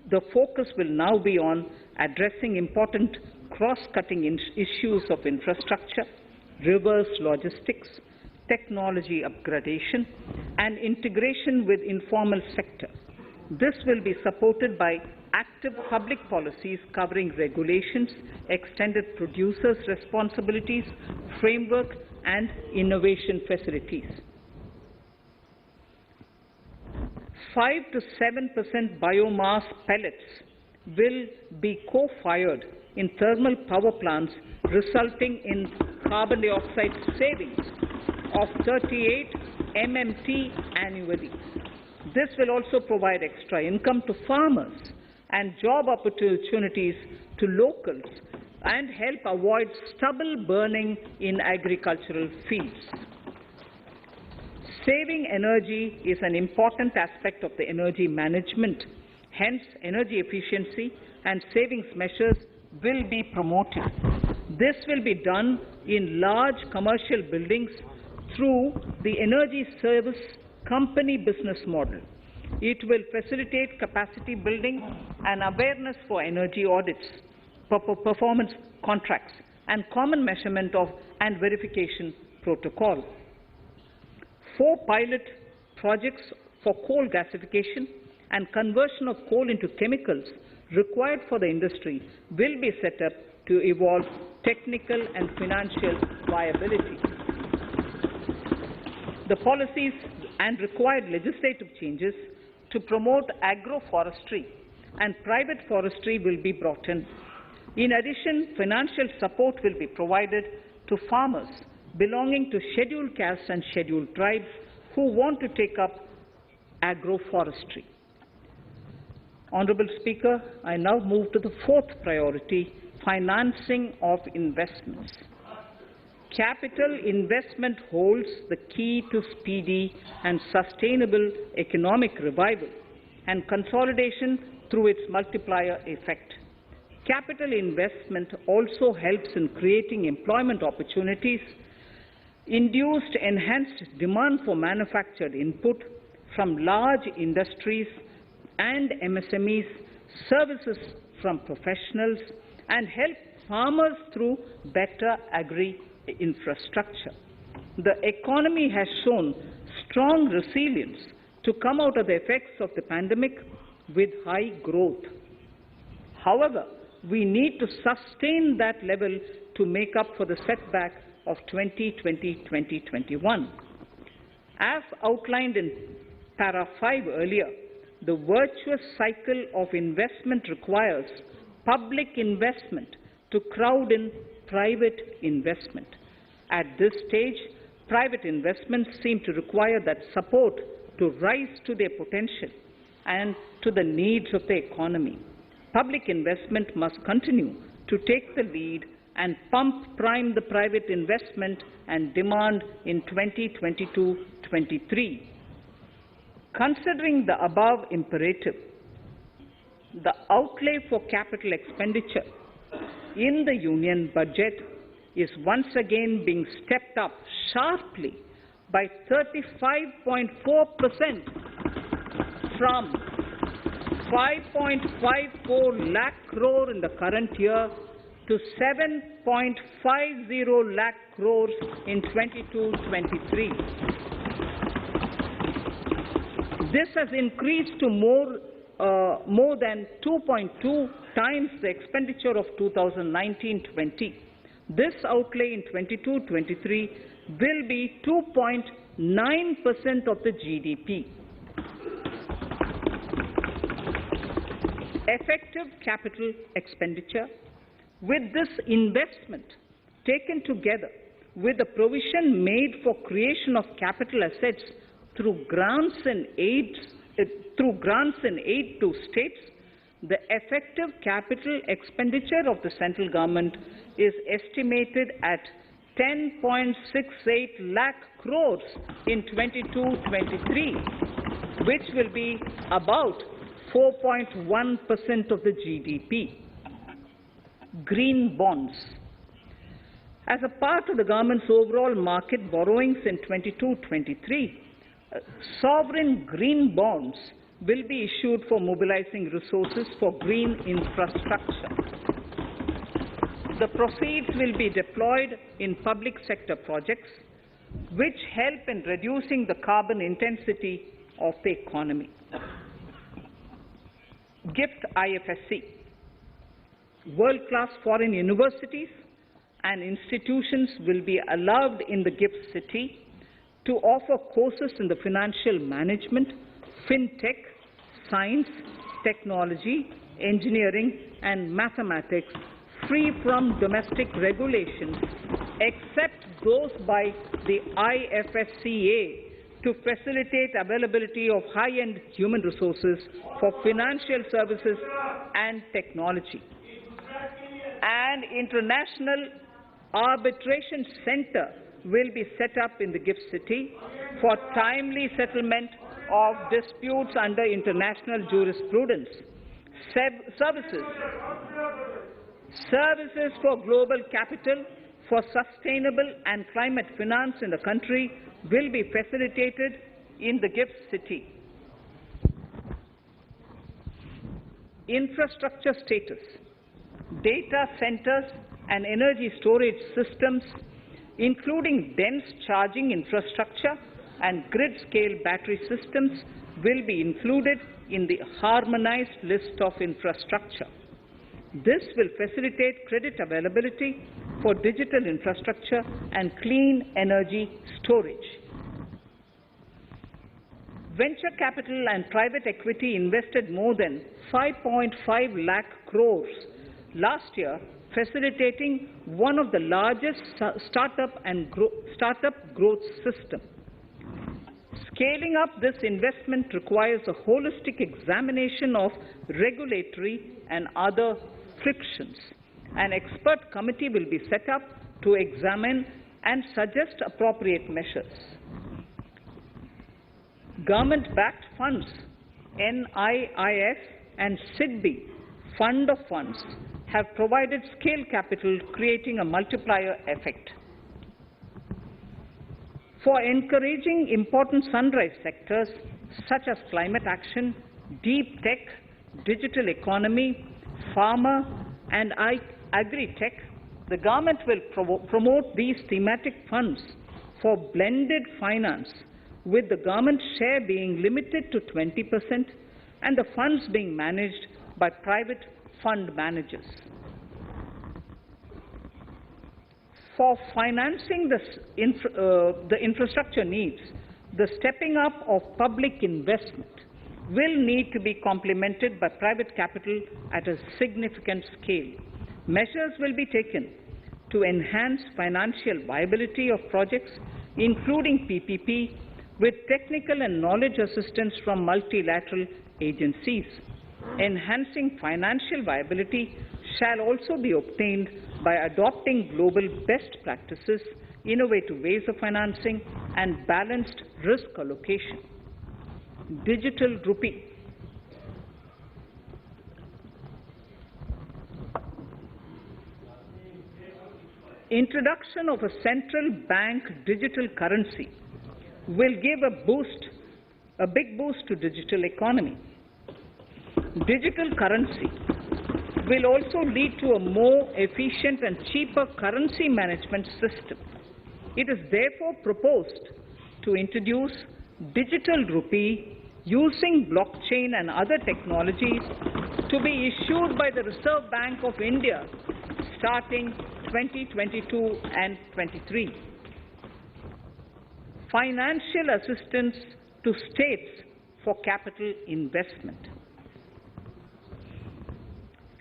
The focus will now be on addressing important cross-cutting issues of infrastructure, reverse logistics, technology upgradation, and integration with informal sector. This will be supported by active public policies covering regulations, extended producers' responsibilities, framework, and innovation facilities. 5 to 7% biomass pellets will be co-fired in thermal power plants, resulting in carbon dioxide savings of 38 MMT annually. This will also provide extra income to farmers and job opportunities to locals and help avoid stubble burning in agricultural fields. Saving energy is an important aspect of the energy management. Hence, energy efficiency and savings measures will be promoted. This will be done in large commercial buildings through the energy service company business model. It will facilitate capacity building and awareness for energy audits, performance contracts, and common measurement of and verification protocol. 4 pilot projects for coal gasification and conversion of coal into chemicals required for the industry will be set up to evolve technical and financial viability. The policies and required legislative changes to promote agroforestry and private forestry will be brought in. In addition, financial support will be provided to farmers belonging to scheduled castes and scheduled tribes who want to take up agroforestry. Honourable Speaker, I now move to the 4th priority, financing of investments. Capital investment holds the key to speedy and sustainable economic revival and consolidation through its multiplier effect. Capital investment also helps in creating employment opportunities, induced enhanced demand for manufactured input from large industries and MSMEs, services from professionals, and help farmers through better agri-infrastructure. The economy has shown strong resilience to come out of the effects of the pandemic with high growth. However, we need to sustain that level to make up for the setback of 2020-2021. As outlined in para 5 earlier, the virtuous cycle of investment requires public investment to crowd in private investment. At this stage, private investments seem to require that support to rise to their potential and to the needs of the economy. Public investment must continue to take the lead and prime the private investment and demand in 2022-23. Considering the above imperative, the outlay for capital expenditure in the Union budget is once again being stepped up sharply by 35.4% from 5.54 lakh crore in the current year to 7.50 lakh crores in 22-23. This has increased to more than 2.2 times the expenditure of 2019-20. This outlay in 22-23 will be 2.9% of the GDP. Effective capital expenditure. With this investment taken together with the provision made for creation of capital assets through grants and aid to states, the effective capital expenditure of the central government is estimated at 10.68 lakh crores in 22-23, which will be about 4.1% of the GDP. Green bonds. As a part of the government's overall market borrowings in 22-23, sovereign green bonds will be issued for mobilizing resources for green infrastructure. The proceeds will be deployed in public sector projects, which help in reducing the carbon intensity of the economy. GIFT IFSC. World-class foreign universities and institutions will be allowed in the GIFT City to offer courses in the financial management, fintech, science, technology, engineering, and mathematics, free from domestic regulations, except those by the IFSCA, to facilitate availability of high-end human resources for financial services and technology. An international arbitration center will be set up in the GIFT City for timely settlement of disputes under international jurisprudence. Services for global capital for sustainable and climate finance in the country will be facilitated in the GIFT City. Infrastructure status. Data centers and energy storage systems, including dense charging infrastructure and grid-scale battery systems, will be included in the harmonized list of infrastructure. This will facilitate credit availability for digital infrastructure and clean energy storage. Venture capital and private equity invested more than 5.5 lakh crores last year, facilitating one of the largest startup growth system. Scaling up this investment requires a holistic examination of regulatory and other frictions. An expert committee will be set up to examine and suggest appropriate measures. Government-backed funds, NIIF and SIDBI, Fund of Funds, have provided scale capital, creating a multiplier effect. For encouraging important sunrise sectors such as climate action, deep tech, digital economy, pharma, and agri-tech, the government will promote these thematic funds for blended finance, with the government share being limited to 20% and the funds being managed by private fund managers. For financing the infrastructure needs, the stepping up of public investment will need to be complemented by private capital at a significant scale. Measures will be taken to enhance financial viability of projects, including PPP, with technical and knowledge assistance from multilateral agencies. Enhancing financial viability shall also be obtained by adopting global best practices, innovative ways of financing, and balanced risk allocation. Digital rupee. Introduction of a central bank digital currency will give a big boost to digital economy. Digital currency will also lead to a more efficient and cheaper currency management system. It is therefore proposed to introduce digital rupee using blockchain and other technologies to be issued by the Reserve Bank of India starting 2022 and 23. Financial assistance to states for capital investment.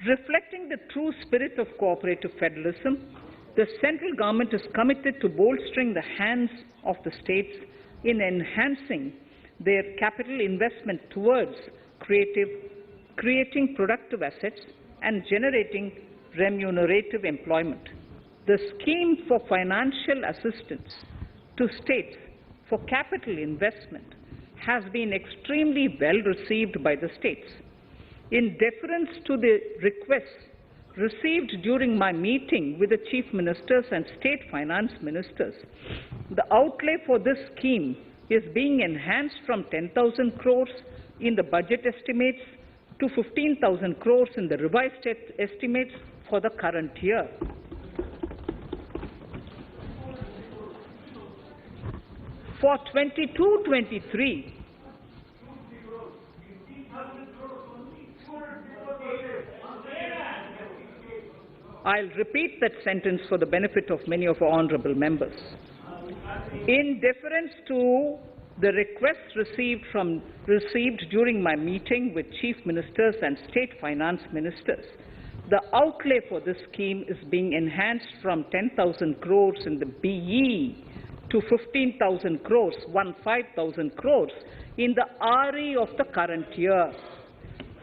Reflecting the true spirit of cooperative federalism, the central government is committed to bolstering the hands of the states in enhancing their capital investment towards creating productive assets and generating remunerative employment. The scheme for financial assistance to states for capital investment has been extremely well received by the states. In deference to the requests received during my meeting with the chief ministers and state finance ministers, the outlay for this scheme is being enhanced from 10,000 crores in the budget estimates to 15,000 crores in the revised estimates for the current year. For 22-23, I'll repeat that sentence for the benefit of many of our honourable members. In deference to the requests received during my meeting with Chief Ministers and State Finance Ministers, the outlay for this scheme is being enhanced from 10,000 crores in the BE to 15,000 crores, 15,000 crores in the RE of the current year.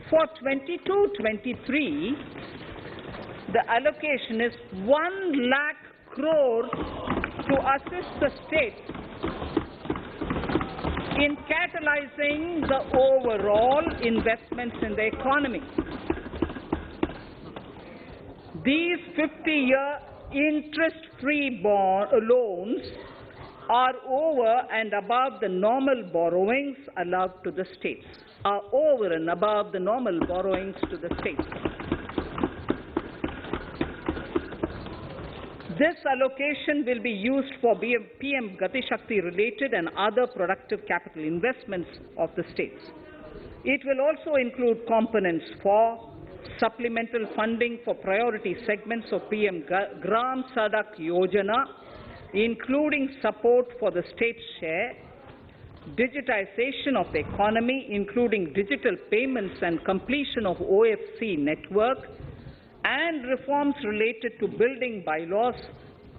For 22-23, the allocation is 1 lakh crores to assist the states in catalyzing the overall investments in the economy. These 50-year interest-free loans are over and above the normal borrowings allowed to the states, This allocation will be used for PM Gati Shakti related and other productive capital investments of the states. It will also include components for supplemental funding for priority segments of PM Gram Sadak Yojana, including support for the state's share, digitization of the economy, including digital payments and completion of OFC network, and reforms related to building bylaws,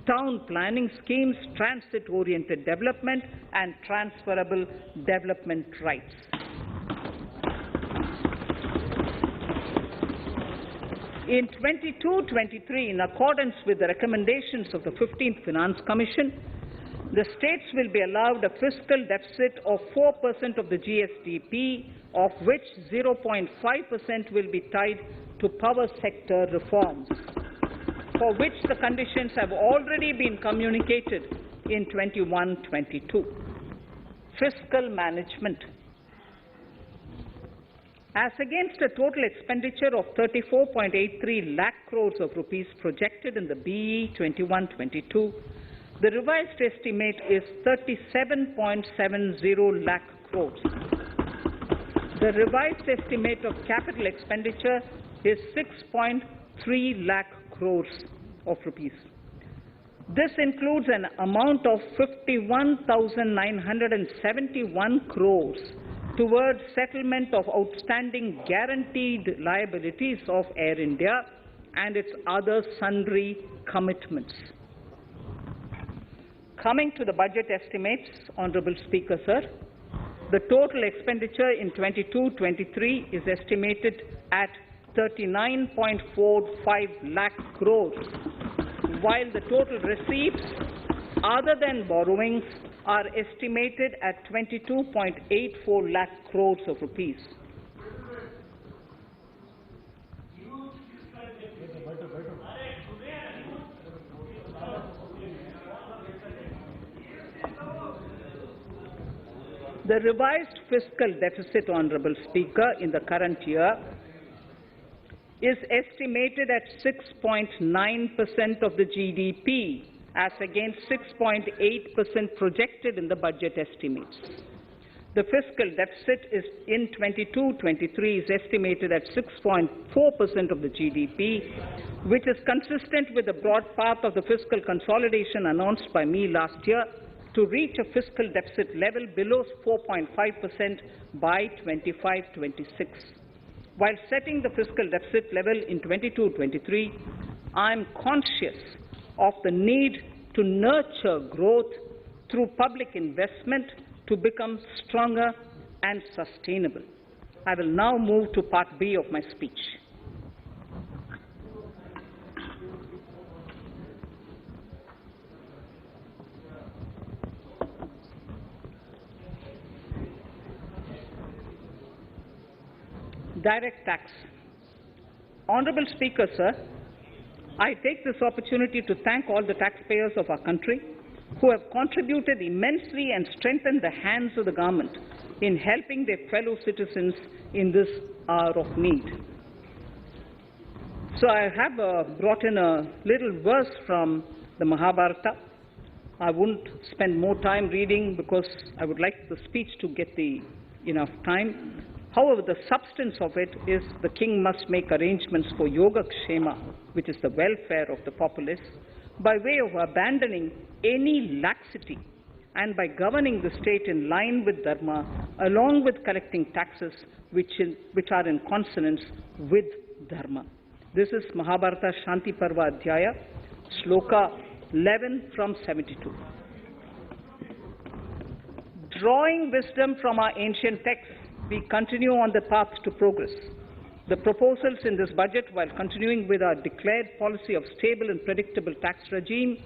town planning schemes, transit-oriented development, and transferable development rights. In 22-23, in accordance with the recommendations of the 15th Finance Commission, the states will be allowed a fiscal deficit of 4% of the GSDP, of which 0.5% will be tied to power sector reforms, for which the conditions have already been communicated in 21-22. Fiscal management. As against a total expenditure of 34.83 lakh crores of rupees projected in the BE 21-22, the revised estimate is 37.70 lakh crores. The revised estimate of capital expenditure is 6.3 lakh crores of rupees. This includes an amount of 51,971 crores towards settlement of outstanding guaranteed liabilities of Air India and its other sundry commitments. Coming to the budget estimates, Honourable Speaker, sir, the total expenditure in 22-23 is estimated at 39.45 lakh crores, while the total receipts other than borrowings are estimated at 22.84 lakh crores of rupees. The revised fiscal deficit, Honourable Speaker, in the current year is estimated at 6.9% of the GDP, as against 6.8% projected in the budget estimates. The fiscal deficit is in 22-23 is estimated at 6.4% of the GDP, which is consistent with the broad path of the fiscal consolidation announced by me last year to reach a fiscal deficit level below 4.5% by 25-26. While setting the fiscal deficit level in 22-23, I am conscious of the need to nurture growth through public investment to become stronger and sustainable. I will now move to Part B of my speech. Direct tax. Honourable Speaker, sir, I take this opportunity to thank all the taxpayers of our country who have contributed immensely and strengthened the hands of the government in helping their fellow citizens in this hour of need. So I have brought in a little verse from the Mahabharata. I wouldn't spend more time reading because I would like the speech to get enough time. However, the substance of it is the king must make arrangements for yoga kshema, which is the welfare of the populace, by way of abandoning any laxity and by governing the state in line with dharma, along with collecting taxes which are in consonance with dharma. This is Mahabharata Shanti Parva Adhyaya, Shloka 11 from 72. Drawing wisdom from our ancient texts, we continue on the path to progress. The proposals in this budget, while continuing with our declared policy of stable and predictable tax regime,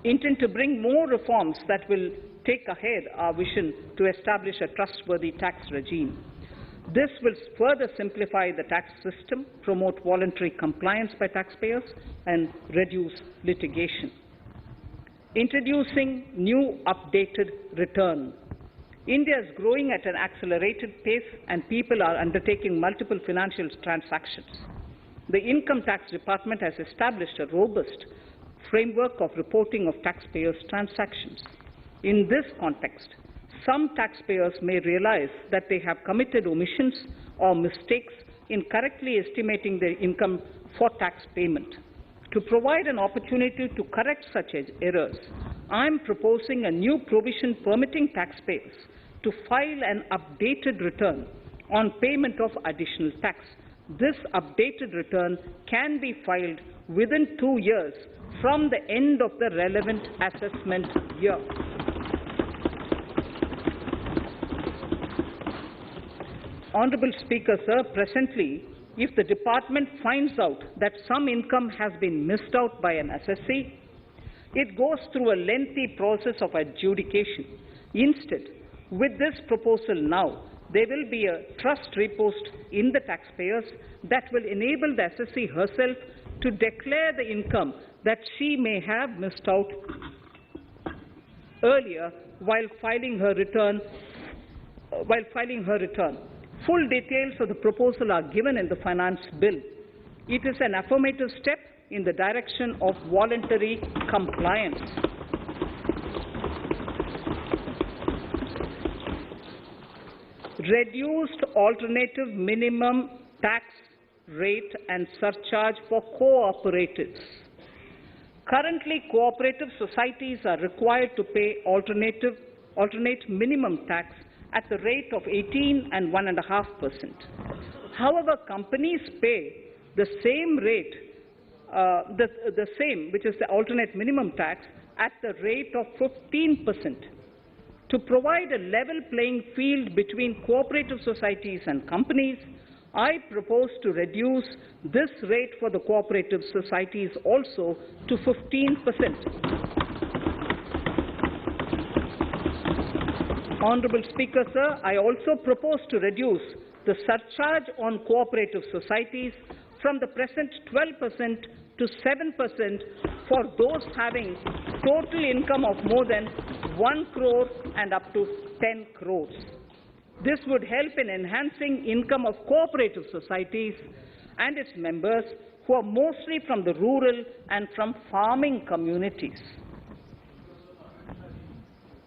intend to bring more reforms that will take ahead our vision to establish a trustworthy tax regime. This will further simplify the tax system, promote voluntary compliance by taxpayers, and reduce litigation. Introducing new updated return. India is growing at an accelerated pace and people are undertaking multiple financial transactions. The Income Tax Department has established a robust framework of reporting of taxpayers' transactions. In this context, some taxpayers may realize that they have committed omissions or mistakes in correctly estimating their income for tax payment. To provide an opportunity to correct such errors, I am proposing a new provision permitting taxpayers to file an updated return on payment of additional tax. This updated return can be filed within 2 years from the end of the relevant assessment year. Honourable Speaker, sir, presently, if the department finds out that some income has been missed out by an assessee, it goes through a lengthy process of adjudication. Instead, with this proposal now, there will be a trust repost in the taxpayers that will enable the assessee herself to declare the income that she may have missed out earlier while filing her return. Full details of the proposal are given in the finance bill. It is an affirmative step in the direction of voluntary compliance. Reduced alternative minimum tax rate and surcharge for cooperatives. Currently, cooperative societies are required to pay alternate minimum tax at the rate of 18.5%. However, companies pay the same rate, which is the alternate minimum tax, at the rate of 15%. To provide a level playing field between cooperative societies and companies, I propose to reduce this rate for the cooperative societies also to 15%. Honourable Speaker, sir, I also propose to reduce the surcharge on cooperative societies from the present 12% to 7% for those having total income of more than 1 crore and up to 10 crores. This would help in enhancing income of cooperative societies and its members who are mostly from the rural and from farming communities.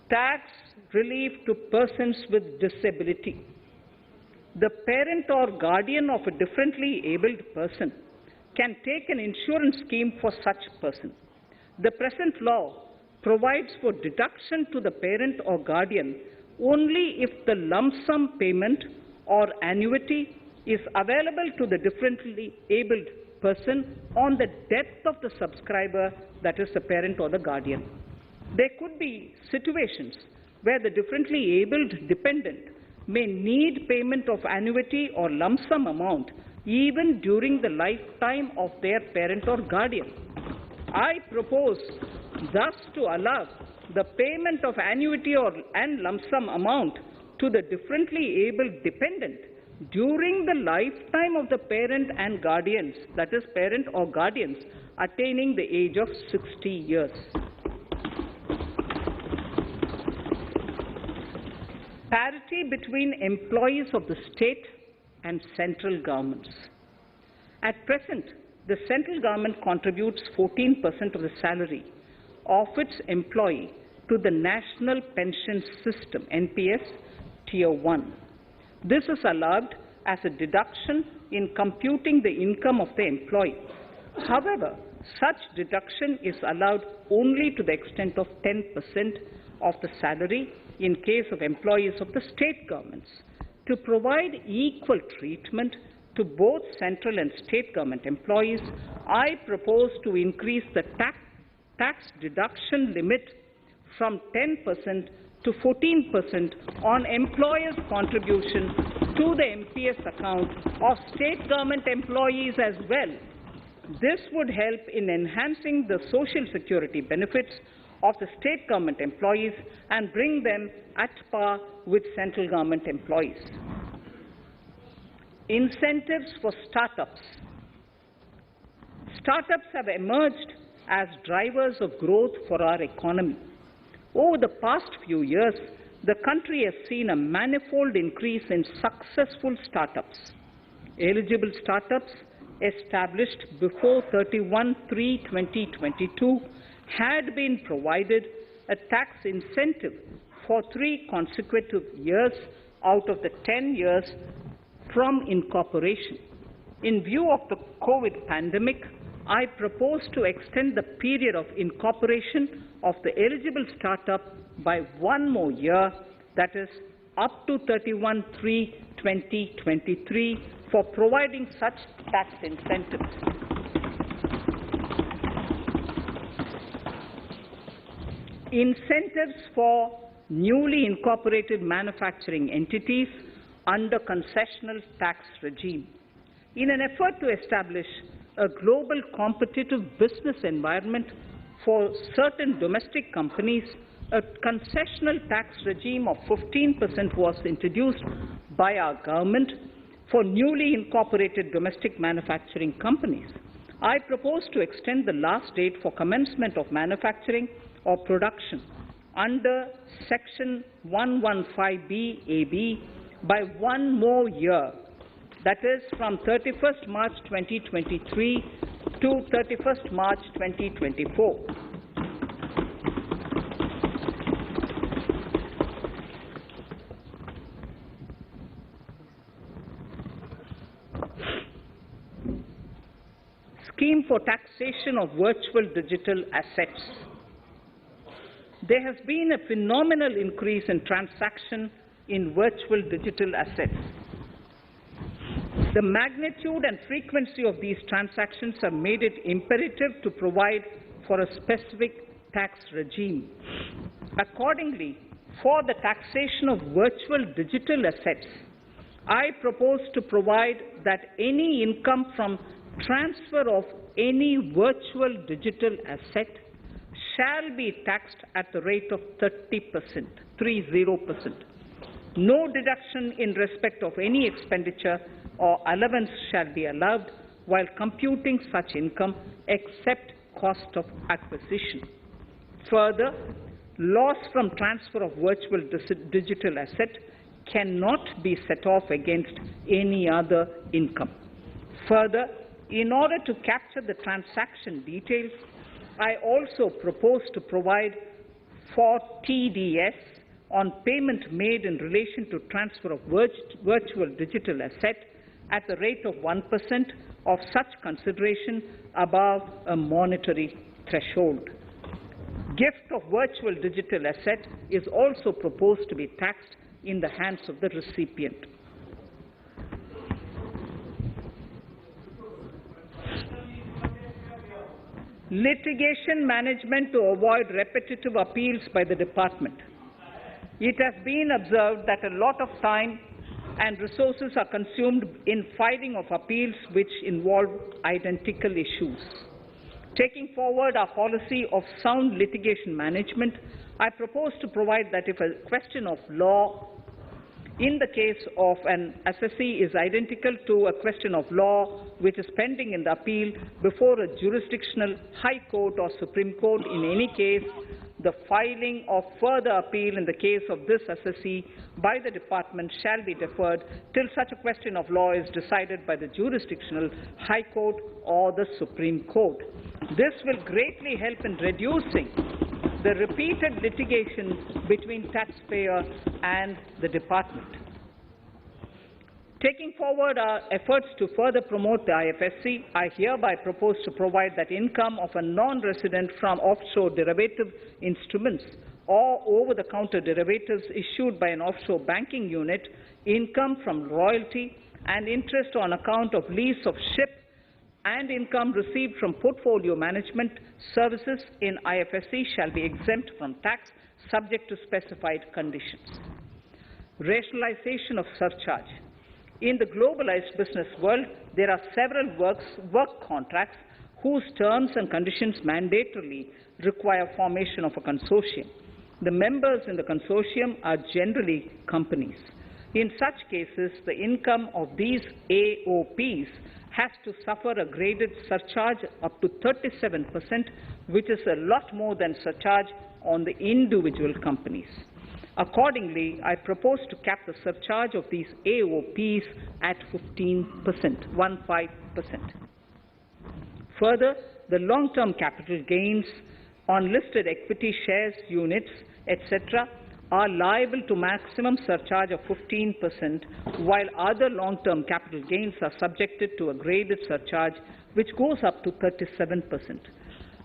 Tax relief to persons with disability. The parent or guardian of a differently abled person can take an insurance scheme for such person. The present law provides for deduction to the parent or guardian only if the lump sum payment or annuity is available to the differently abled person on the death of the subscriber, that is the parent or the guardian. There could be situations where the differently abled dependent may need payment of annuity or lump sum amount even during the lifetime of their parent or guardian. I propose thus to allow the payment of annuity and lump sum amount to the differently abled dependent during the lifetime of the parent and guardians, that is parent or guardians, attaining the age of 60 years. Parity between employees of the state and central governments. At present, the central government contributes 14% of the salary, of its employee to the National Pension System, NPS, Tier 1. This is allowed as a deduction in computing the income of the employee. However, such deduction is allowed only to the extent of 10% of the salary in case of employees of the state governments. To provide equal treatment to both central and state government employees, I propose to increase the tax deduction limit from 10% to 14% on employers' contribution to the MPS account of state government employees as well. This would help in enhancing the social security benefits of the state government employees and bring them at par with central government employees. Incentives for startups. Startups have emerged as drivers of growth for our economy. Over the past few years, the country has seen a manifold increase in successful startups. Eligible startups established before 31/3/2022 had been provided a tax incentive for 3 consecutive years out of the 10 years from incorporation. In view of the COVID pandemic, I propose to extend the period of incorporation of the eligible startup by 1 more year, that is, up to 31/3/2023, for providing such tax incentives. Incentives for newly incorporated manufacturing entities under concessional tax regime. In an effort to establish a global competitive business environment for certain domestic companies, a concessional tax regime of 15% was introduced by our government for newly incorporated domestic manufacturing companies. I propose to extend the last date for commencement of manufacturing or production under Section 115B(ab) by 1 more year, that is from 31st March 2023 to 31st March 2024. Scheme for taxation of virtual digital assets. There has been a phenomenal increase in transaction in virtual digital assets. The magnitude and frequency of these transactions have made it imperative to provide for a specific tax regime. Accordingly, for the taxation of virtual digital assets, I propose to provide that any income from transfer of any virtual digital asset shall be taxed at the rate of 30%, 30%. No deduction in respect of any expenditure or allowance shall be allowed while computing such income except cost of acquisition. Further, loss from transfer of virtual digital asset cannot be set off against any other income. Further, in order to capture the transaction details, I also propose to provide for TDS on payment made in relation to transfer of virtual digital asset at the rate of 1% of such consideration above a monetary threshold. Gift of virtual digital asset is also proposed to be taxed in the hands of the recipient. Litigation management to avoid repetitive appeals by the department. It has been observed that a lot of time and resources are consumed in filing of appeals which involve identical issues. Taking forward our policy of sound litigation management, I propose to provide that if a question of law in the case of an assessee is identical to a question of law which is pending in the appeal before a jurisdictional high court or Supreme Court, in any case, the filing of further appeal in the case of this assessee by the department shall be deferred till such a question of law is decided by the jurisdictional High Court or the Supreme Court. This will greatly help in reducing the repeated litigation between taxpayer and the department. Taking forward our efforts to further promote the IFSC, I hereby propose to provide that income of a non-resident from offshore derivative instruments or over-the-counter derivatives issued by an offshore banking unit, income from royalty and interest on account of lease of ship, and income received from portfolio management services in IFSC shall be exempt from tax subject to specified conditions. Rationalization of surcharge. In the globalized business world, there are several work contracts whose terms and conditions mandatorily require formation of a consortium. The members in the consortium are generally companies. In such cases, the income of these AOPs has to suffer a graded surcharge up to 37%, which is a lot more than surcharge on the individual companies. Accordingly, I propose to cap the surcharge of these AOPs at 15%, 15%. Further, the long-term capital gains on listed equity shares, units, etc., are liable to maximum surcharge of 15%, while other long-term capital gains are subjected to a graded surcharge which goes up to 37%.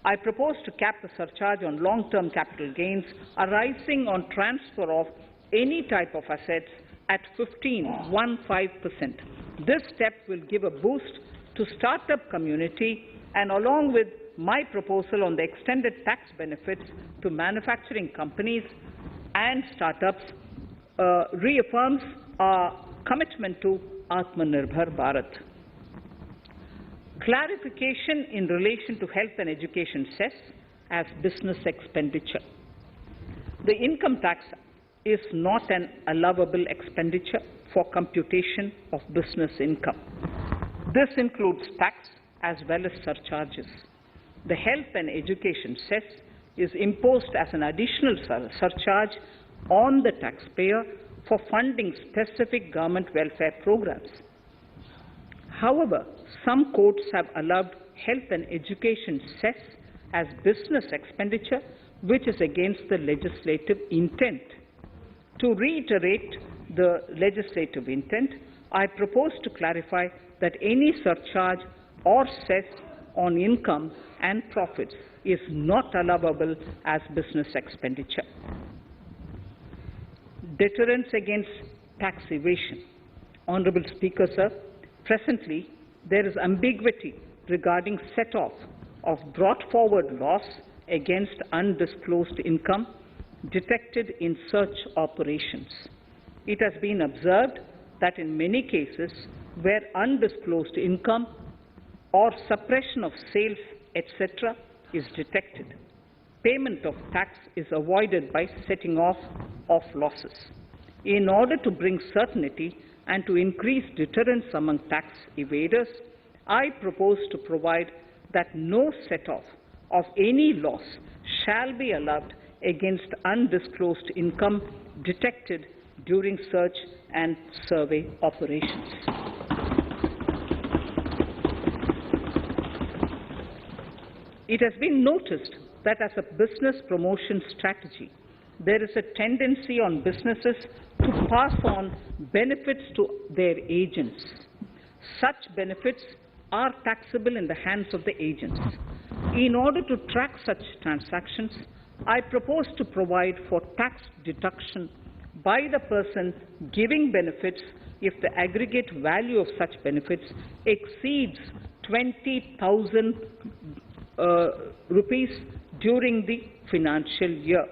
I propose to cap the surcharge on long-term capital gains arising on transfer of any type of assets at 15%. This step will give a boost to startup community, and along with my proposal on the extended tax benefits to manufacturing companies and startups, reaffirms our commitment to Aatmanirbhar Bharat. Clarification in relation to health and education cess as business expenditure. The income tax is not an allowable expenditure for computation of business income. This includes tax as well as surcharges. The health and education cess is imposed as an additional surcharge on the taxpayer for funding specific government welfare programs. However, some courts have allowed health and education cess as business expenditure, which is against the legislative intent. To reiterate the legislative intent, I propose to clarify that any surcharge or cess on income and profits is not allowable as business expenditure. Deterrence against tax evasion. Honourable Speaker, sir, presently there is ambiguity regarding set-off of brought forward loss against undisclosed income detected in search operations. It has been observed that in many cases where undisclosed income or suppression of sales, etc., is detected, payment of tax is avoided by setting off of losses. In order to bring certainty and to increase deterrence among tax evaders, I propose to provide that no set-off of any loss shall be allowed against undisclosed income detected during search and survey operations. It has been noticed that as a business promotion strategy, there is a tendency on businesses to pass on benefits to their agents. Such benefits are taxable in the hands of the agents. In order to track such transactions, I propose to provide for tax deduction by the person giving benefits if the aggregate value of such benefits exceeds 20,000 rupees during the financial year.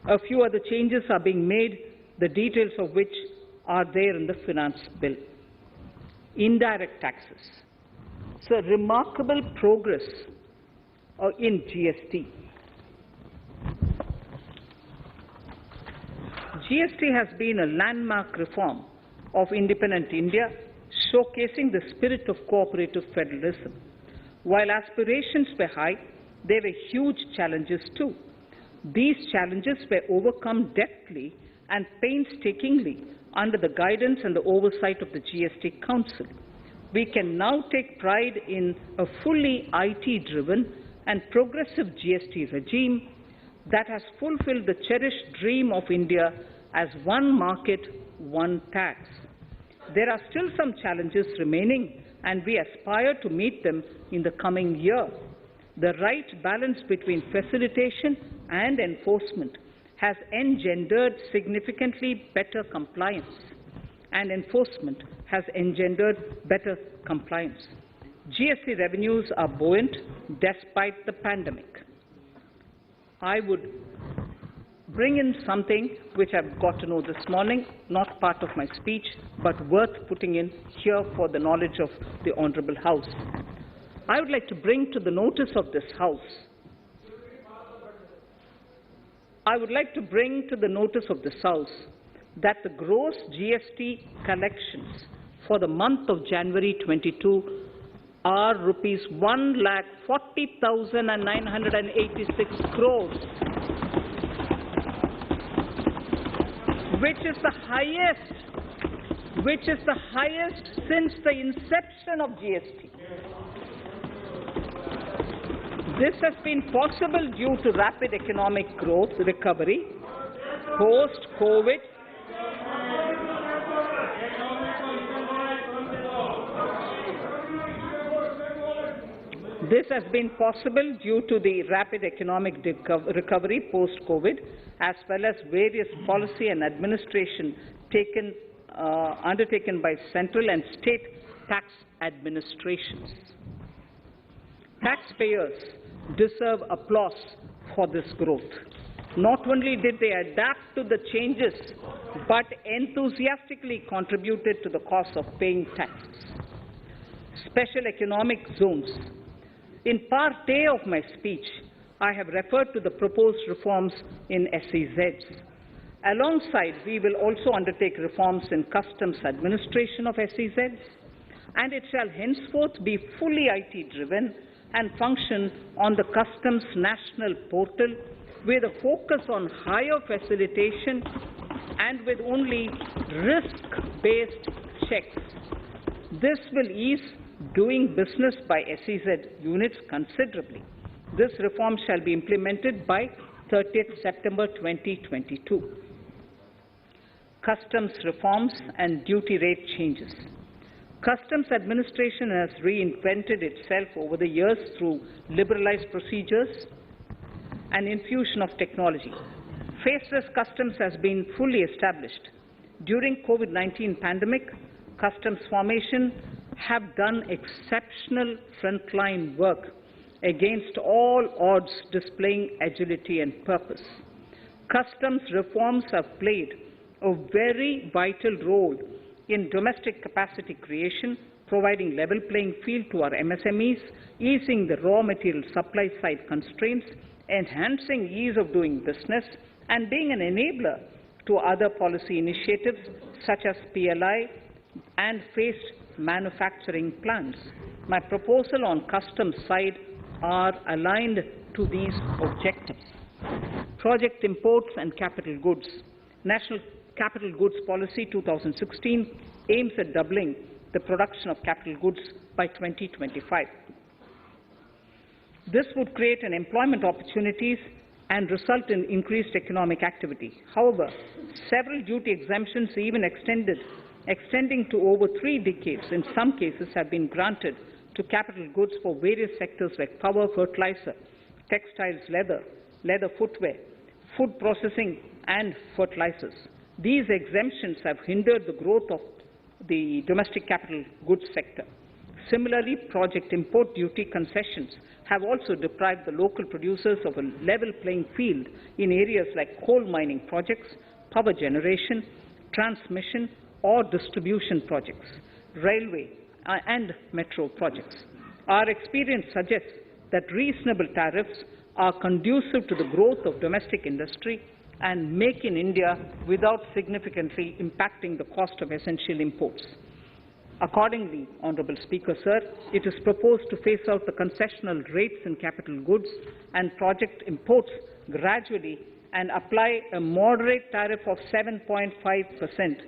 A few other changes are being made, the details of which are there in the finance bill. Indirect taxes. So remarkable progress in GST. GST has been a landmark reform of independent India, showcasing the spirit of cooperative federalism. While aspirations were high, there were huge challenges too. These challenges were overcome deftly and painstakingly under the guidance and the oversight of the GST Council. We can now take pride in a fully IT-driven and progressive GST regime that has fulfilled the cherished dream of India as one market, one tax. There are still some challenges remaining, and we aspire to meet them in the coming year. The right balance between facilitation and enforcement has engendered significantly better compliance, and enforcement has engendered better compliance. GST revenues are buoyant despite the pandemic. I would bring in something which I've got to know this morning, not part of my speech, but worth putting in here for the knowledge of the Honourable House. I would like to bring to the notice of this House that the gross GST collections for the month of January 22 are rupees 1,40,986 crores, which is the highest since the inception of GST. This has been possible due to rapid economic growth, recovery, post-COVID, recovery post-COVID, as well as various policy and administration undertaken by central and state tax administrations. Taxpayers deserve applause for this growth. Not only did they adapt to the changes, but enthusiastically contributed to the cost of paying taxes. Special economic zones. In Part A of my speech, I have referred to the proposed reforms in SEZs. Alongside, we will also undertake reforms in customs administration of SEZs, and it shall henceforth be fully IT-driven and function on the Customs National Portal with a focus on higher facilitation and with only risk-based checks. This will ease doing business by SEZ units considerably. This reform shall be implemented by 30th September 2022. Customs reforms and duty rate changes. Customs administration has reinvented itself over the years through liberalized procedures and infusion of technology. Faceless customs has been fully established. During COVID-19 pandemic, customs formation have done exceptional frontline work against all odds, displaying agility and purpose. Customs reforms have played a very vital role in domestic capacity creation, providing level playing field to our MSMEs, easing the raw material supply side constraints, enhancing ease of doing business, and being an enabler to other policy initiatives such as PLI and phased manufacturing plans. My proposal on customs side are aligned to these objectives. Project imports and capital goods. National Capital Goods Policy 2016 aims at doubling the production of capital goods by 2025. This would create an employment opportunities and result in increased economic activity. However, several duty exemptions, even extending to over 3 decades, in some cases have been granted to capital goods for various sectors like power, fertilizer, textiles, leather footwear, food processing, and fertilizers. These exemptions have hindered the growth of the domestic capital goods sector. Similarly, project import duty concessions have also deprived the local producers of a level playing field in areas like coal mining projects, power generation, transmission or distribution projects, railway and metro projects. Our experience suggests that reasonable tariffs are conducive to the growth of domestic industry and make in India without significantly impacting the cost of essential imports. Accordingly, Honourable Speaker, Sir, it is proposed to phase out the concessional rates in capital goods and project imports gradually and apply a moderate tariff of 7.5%.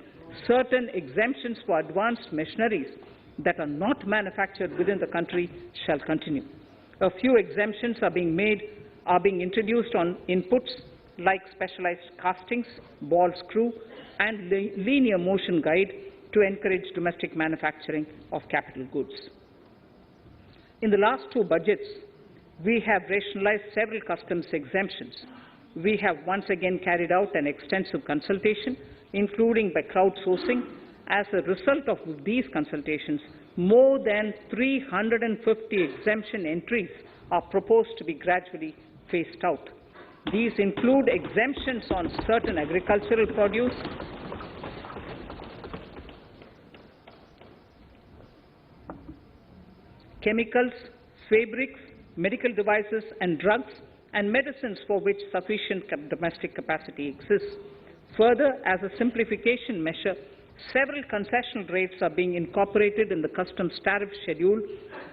Certain exemptions for advanced machineries that are not manufactured within the country shall continue. A few exemptions are being introduced on inputs like specialized castings, ball screw, and linear motion guide to encourage domestic manufacturing of capital goods. In the last two budgets, we have rationalized several customs exemptions. We have once again carried out an extensive consultation, including by crowdsourcing. As a result of these consultations, more than 350 exemption entries are proposed to be gradually phased out. These include exemptions on certain agricultural produce, chemicals, fabrics, medical devices and drugs, and medicines for which sufficient domestic capacity exists. Further, as a simplification measure, several concessional rates are being incorporated in the customs tariff schedule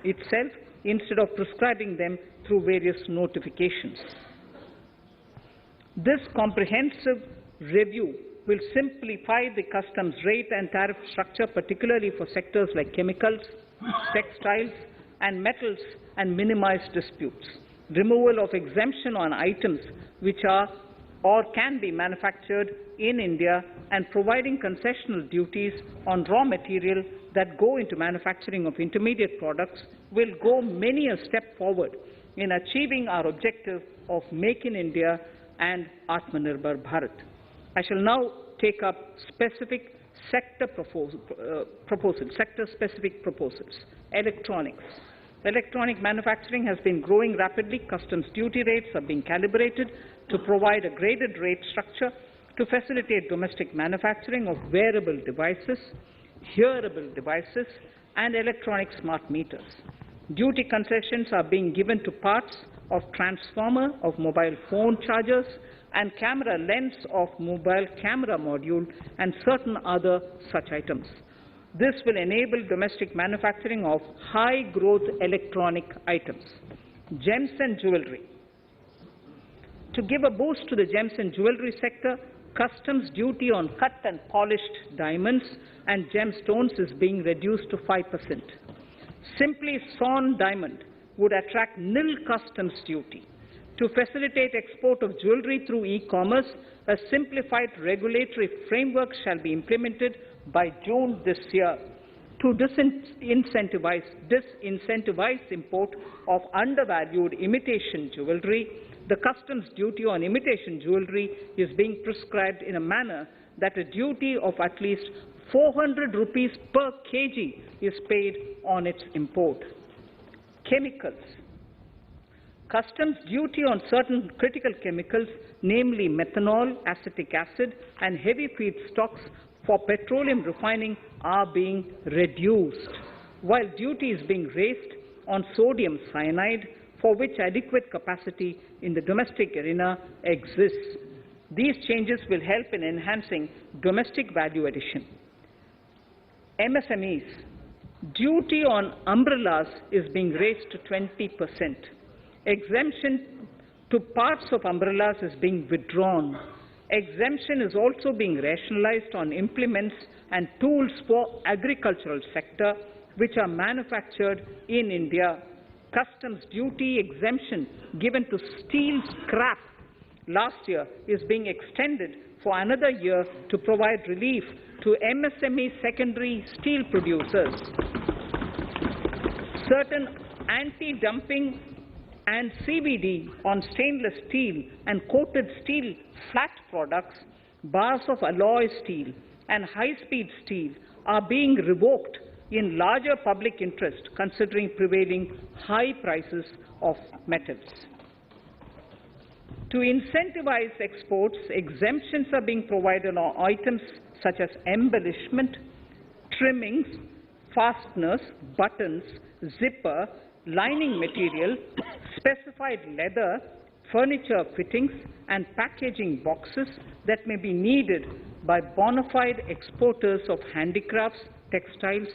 itself instead of prescribing them through various notifications. This comprehensive review will simplify the customs rate and tariff structure, particularly for sectors like chemicals, textiles, and metals, and minimize disputes. Removal of exemption on items which are or can be manufactured in India, and providing concessional duties on raw material that go into manufacturing of intermediate products will go many a step forward in achieving our objective of Make in India and Aatmanirbhar Bharat. I shall now take up specific sector-specific proposals. Electronics. Electronic manufacturing has been growing rapidly. Customs duty rates are being calibrated to provide a graded rate structure to facilitate domestic manufacturing of wearable devices, hearable devices, and electronic smart meters. Duty concessions are being given to parts of transformer of mobile phone chargers and camera lens of mobile camera module and certain other such items. This will enable domestic manufacturing of high-growth electronic items. Gems and jewelry. To give a boost to the gems and jewelry sector, customs duty on cut and polished diamonds and gemstones is being reduced to 5%. Simply sawn diamond would attract nil customs duty. To facilitate export of jewelry through e-commerce, a simplified regulatory framework shall be implemented by June this year to disincentivize import of undervalued imitation jewelry. The customs duty on imitation jewelry is being prescribed in a manner that a duty of at least 400 rupees per kg is paid on its import. Chemicals. Customs duty on certain critical chemicals, namely methanol, acetic acid, and heavy feedstocks for petroleum refining, are being reduced, while duty is being raised on sodium cyanide, for which adequate capacity in the domestic arena exists. These changes will help in enhancing domestic value addition. MSMEs. Duty on umbrellas is being raised to 20%. Exemption to parts of umbrellas is being withdrawn. Exemption is also being rationalized on implements and tools for agricultural sector which are manufactured in India. Customs duty exemption given to steel scrap last year is being extended for another year to provide relief to MSME secondary steel producers. Certain anti-dumping and CVD on stainless steel and coated steel flat products, bars of alloy steel and high-speed steel are being revoked in larger public interest considering prevailing high prices of metals. To incentivize exports, exemptions are being provided on items such as embellishment, trimmings, fasteners, buttons, zipper, lining material, specified leather, furniture fittings, and packaging boxes that may be needed by bona fide exporters of handicrafts, textiles,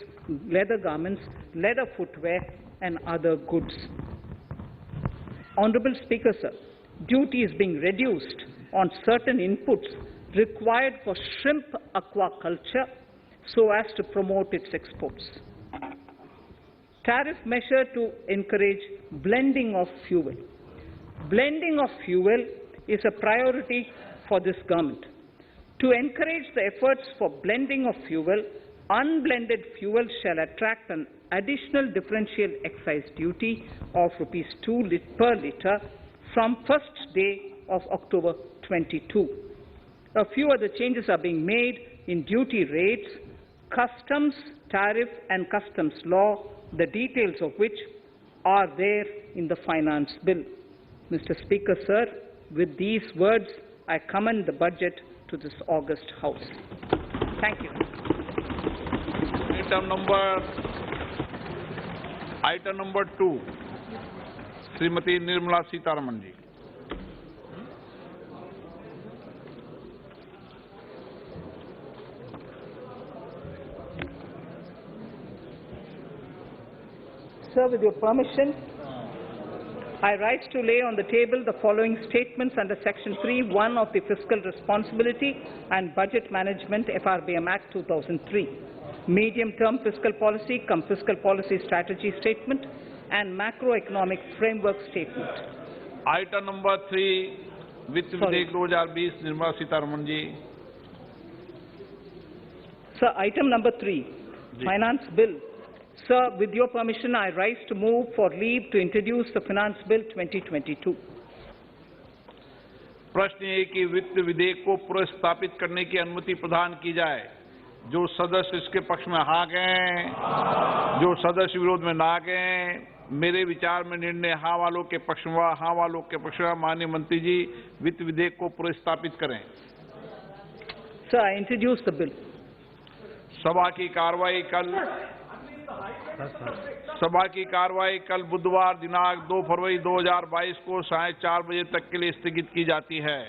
leather garments, leather footwear, and other goods. Honorable Speaker, sir, duty is being reduced on certain inputs required for shrimp aquaculture so as to promote its exports. Tariff measure to encourage blending of fuel. Blending of fuel is a priority for this government. To encourage the efforts for blending of fuel, unblended fuel shall attract an additional differential excise duty of ₹2 per litre from first day of October 22. A few other changes are being made in duty rates, customs, tariff and customs law, the details of which are there in the finance bill. Mr. Speaker, sir, with these words, I commend the budget to this august House. Thank you. Item number 2, Srimati Nirmala Sitharaman ji. Sir, with your permission, I rise to lay on the table the following statements under Section 3(1) of the Fiscal Responsibility and Budget Management FRBM Act 2003, Medium-Term Fiscal Policy cum Fiscal Policy Strategy Statement and Macroeconomic Framework Statement. Item number 3, Vitt Videk 2020, Nirmala Sitharaman ji. Sir, item number 3, Finance Bill. Sir, with your permission, I rise to move for leave to introduce the Finance Bill 2022. प्रश्न ये कि वित्त विधेयक को पुनर्स्थापित करने की अनुमति प्रदान की जाए। जो सदस्य इसके पक्ष में हाँ कहें, जो सदस्य विरोध में ना कहें, मेरे विचार में निर्णय हाँ वालों के पक्ष में, हाँ वालों के पक्ष में। माननीय मंत्री जी, वित्त विधेयक को पुनर्स्थापित करें। Sir, I introduce the bill. सभा की कार्रवाई कल बुधवार दिनांक 2 फरवरी 2022 को साढ़े 4 बजे तक के लिए स्थगित की जाती है।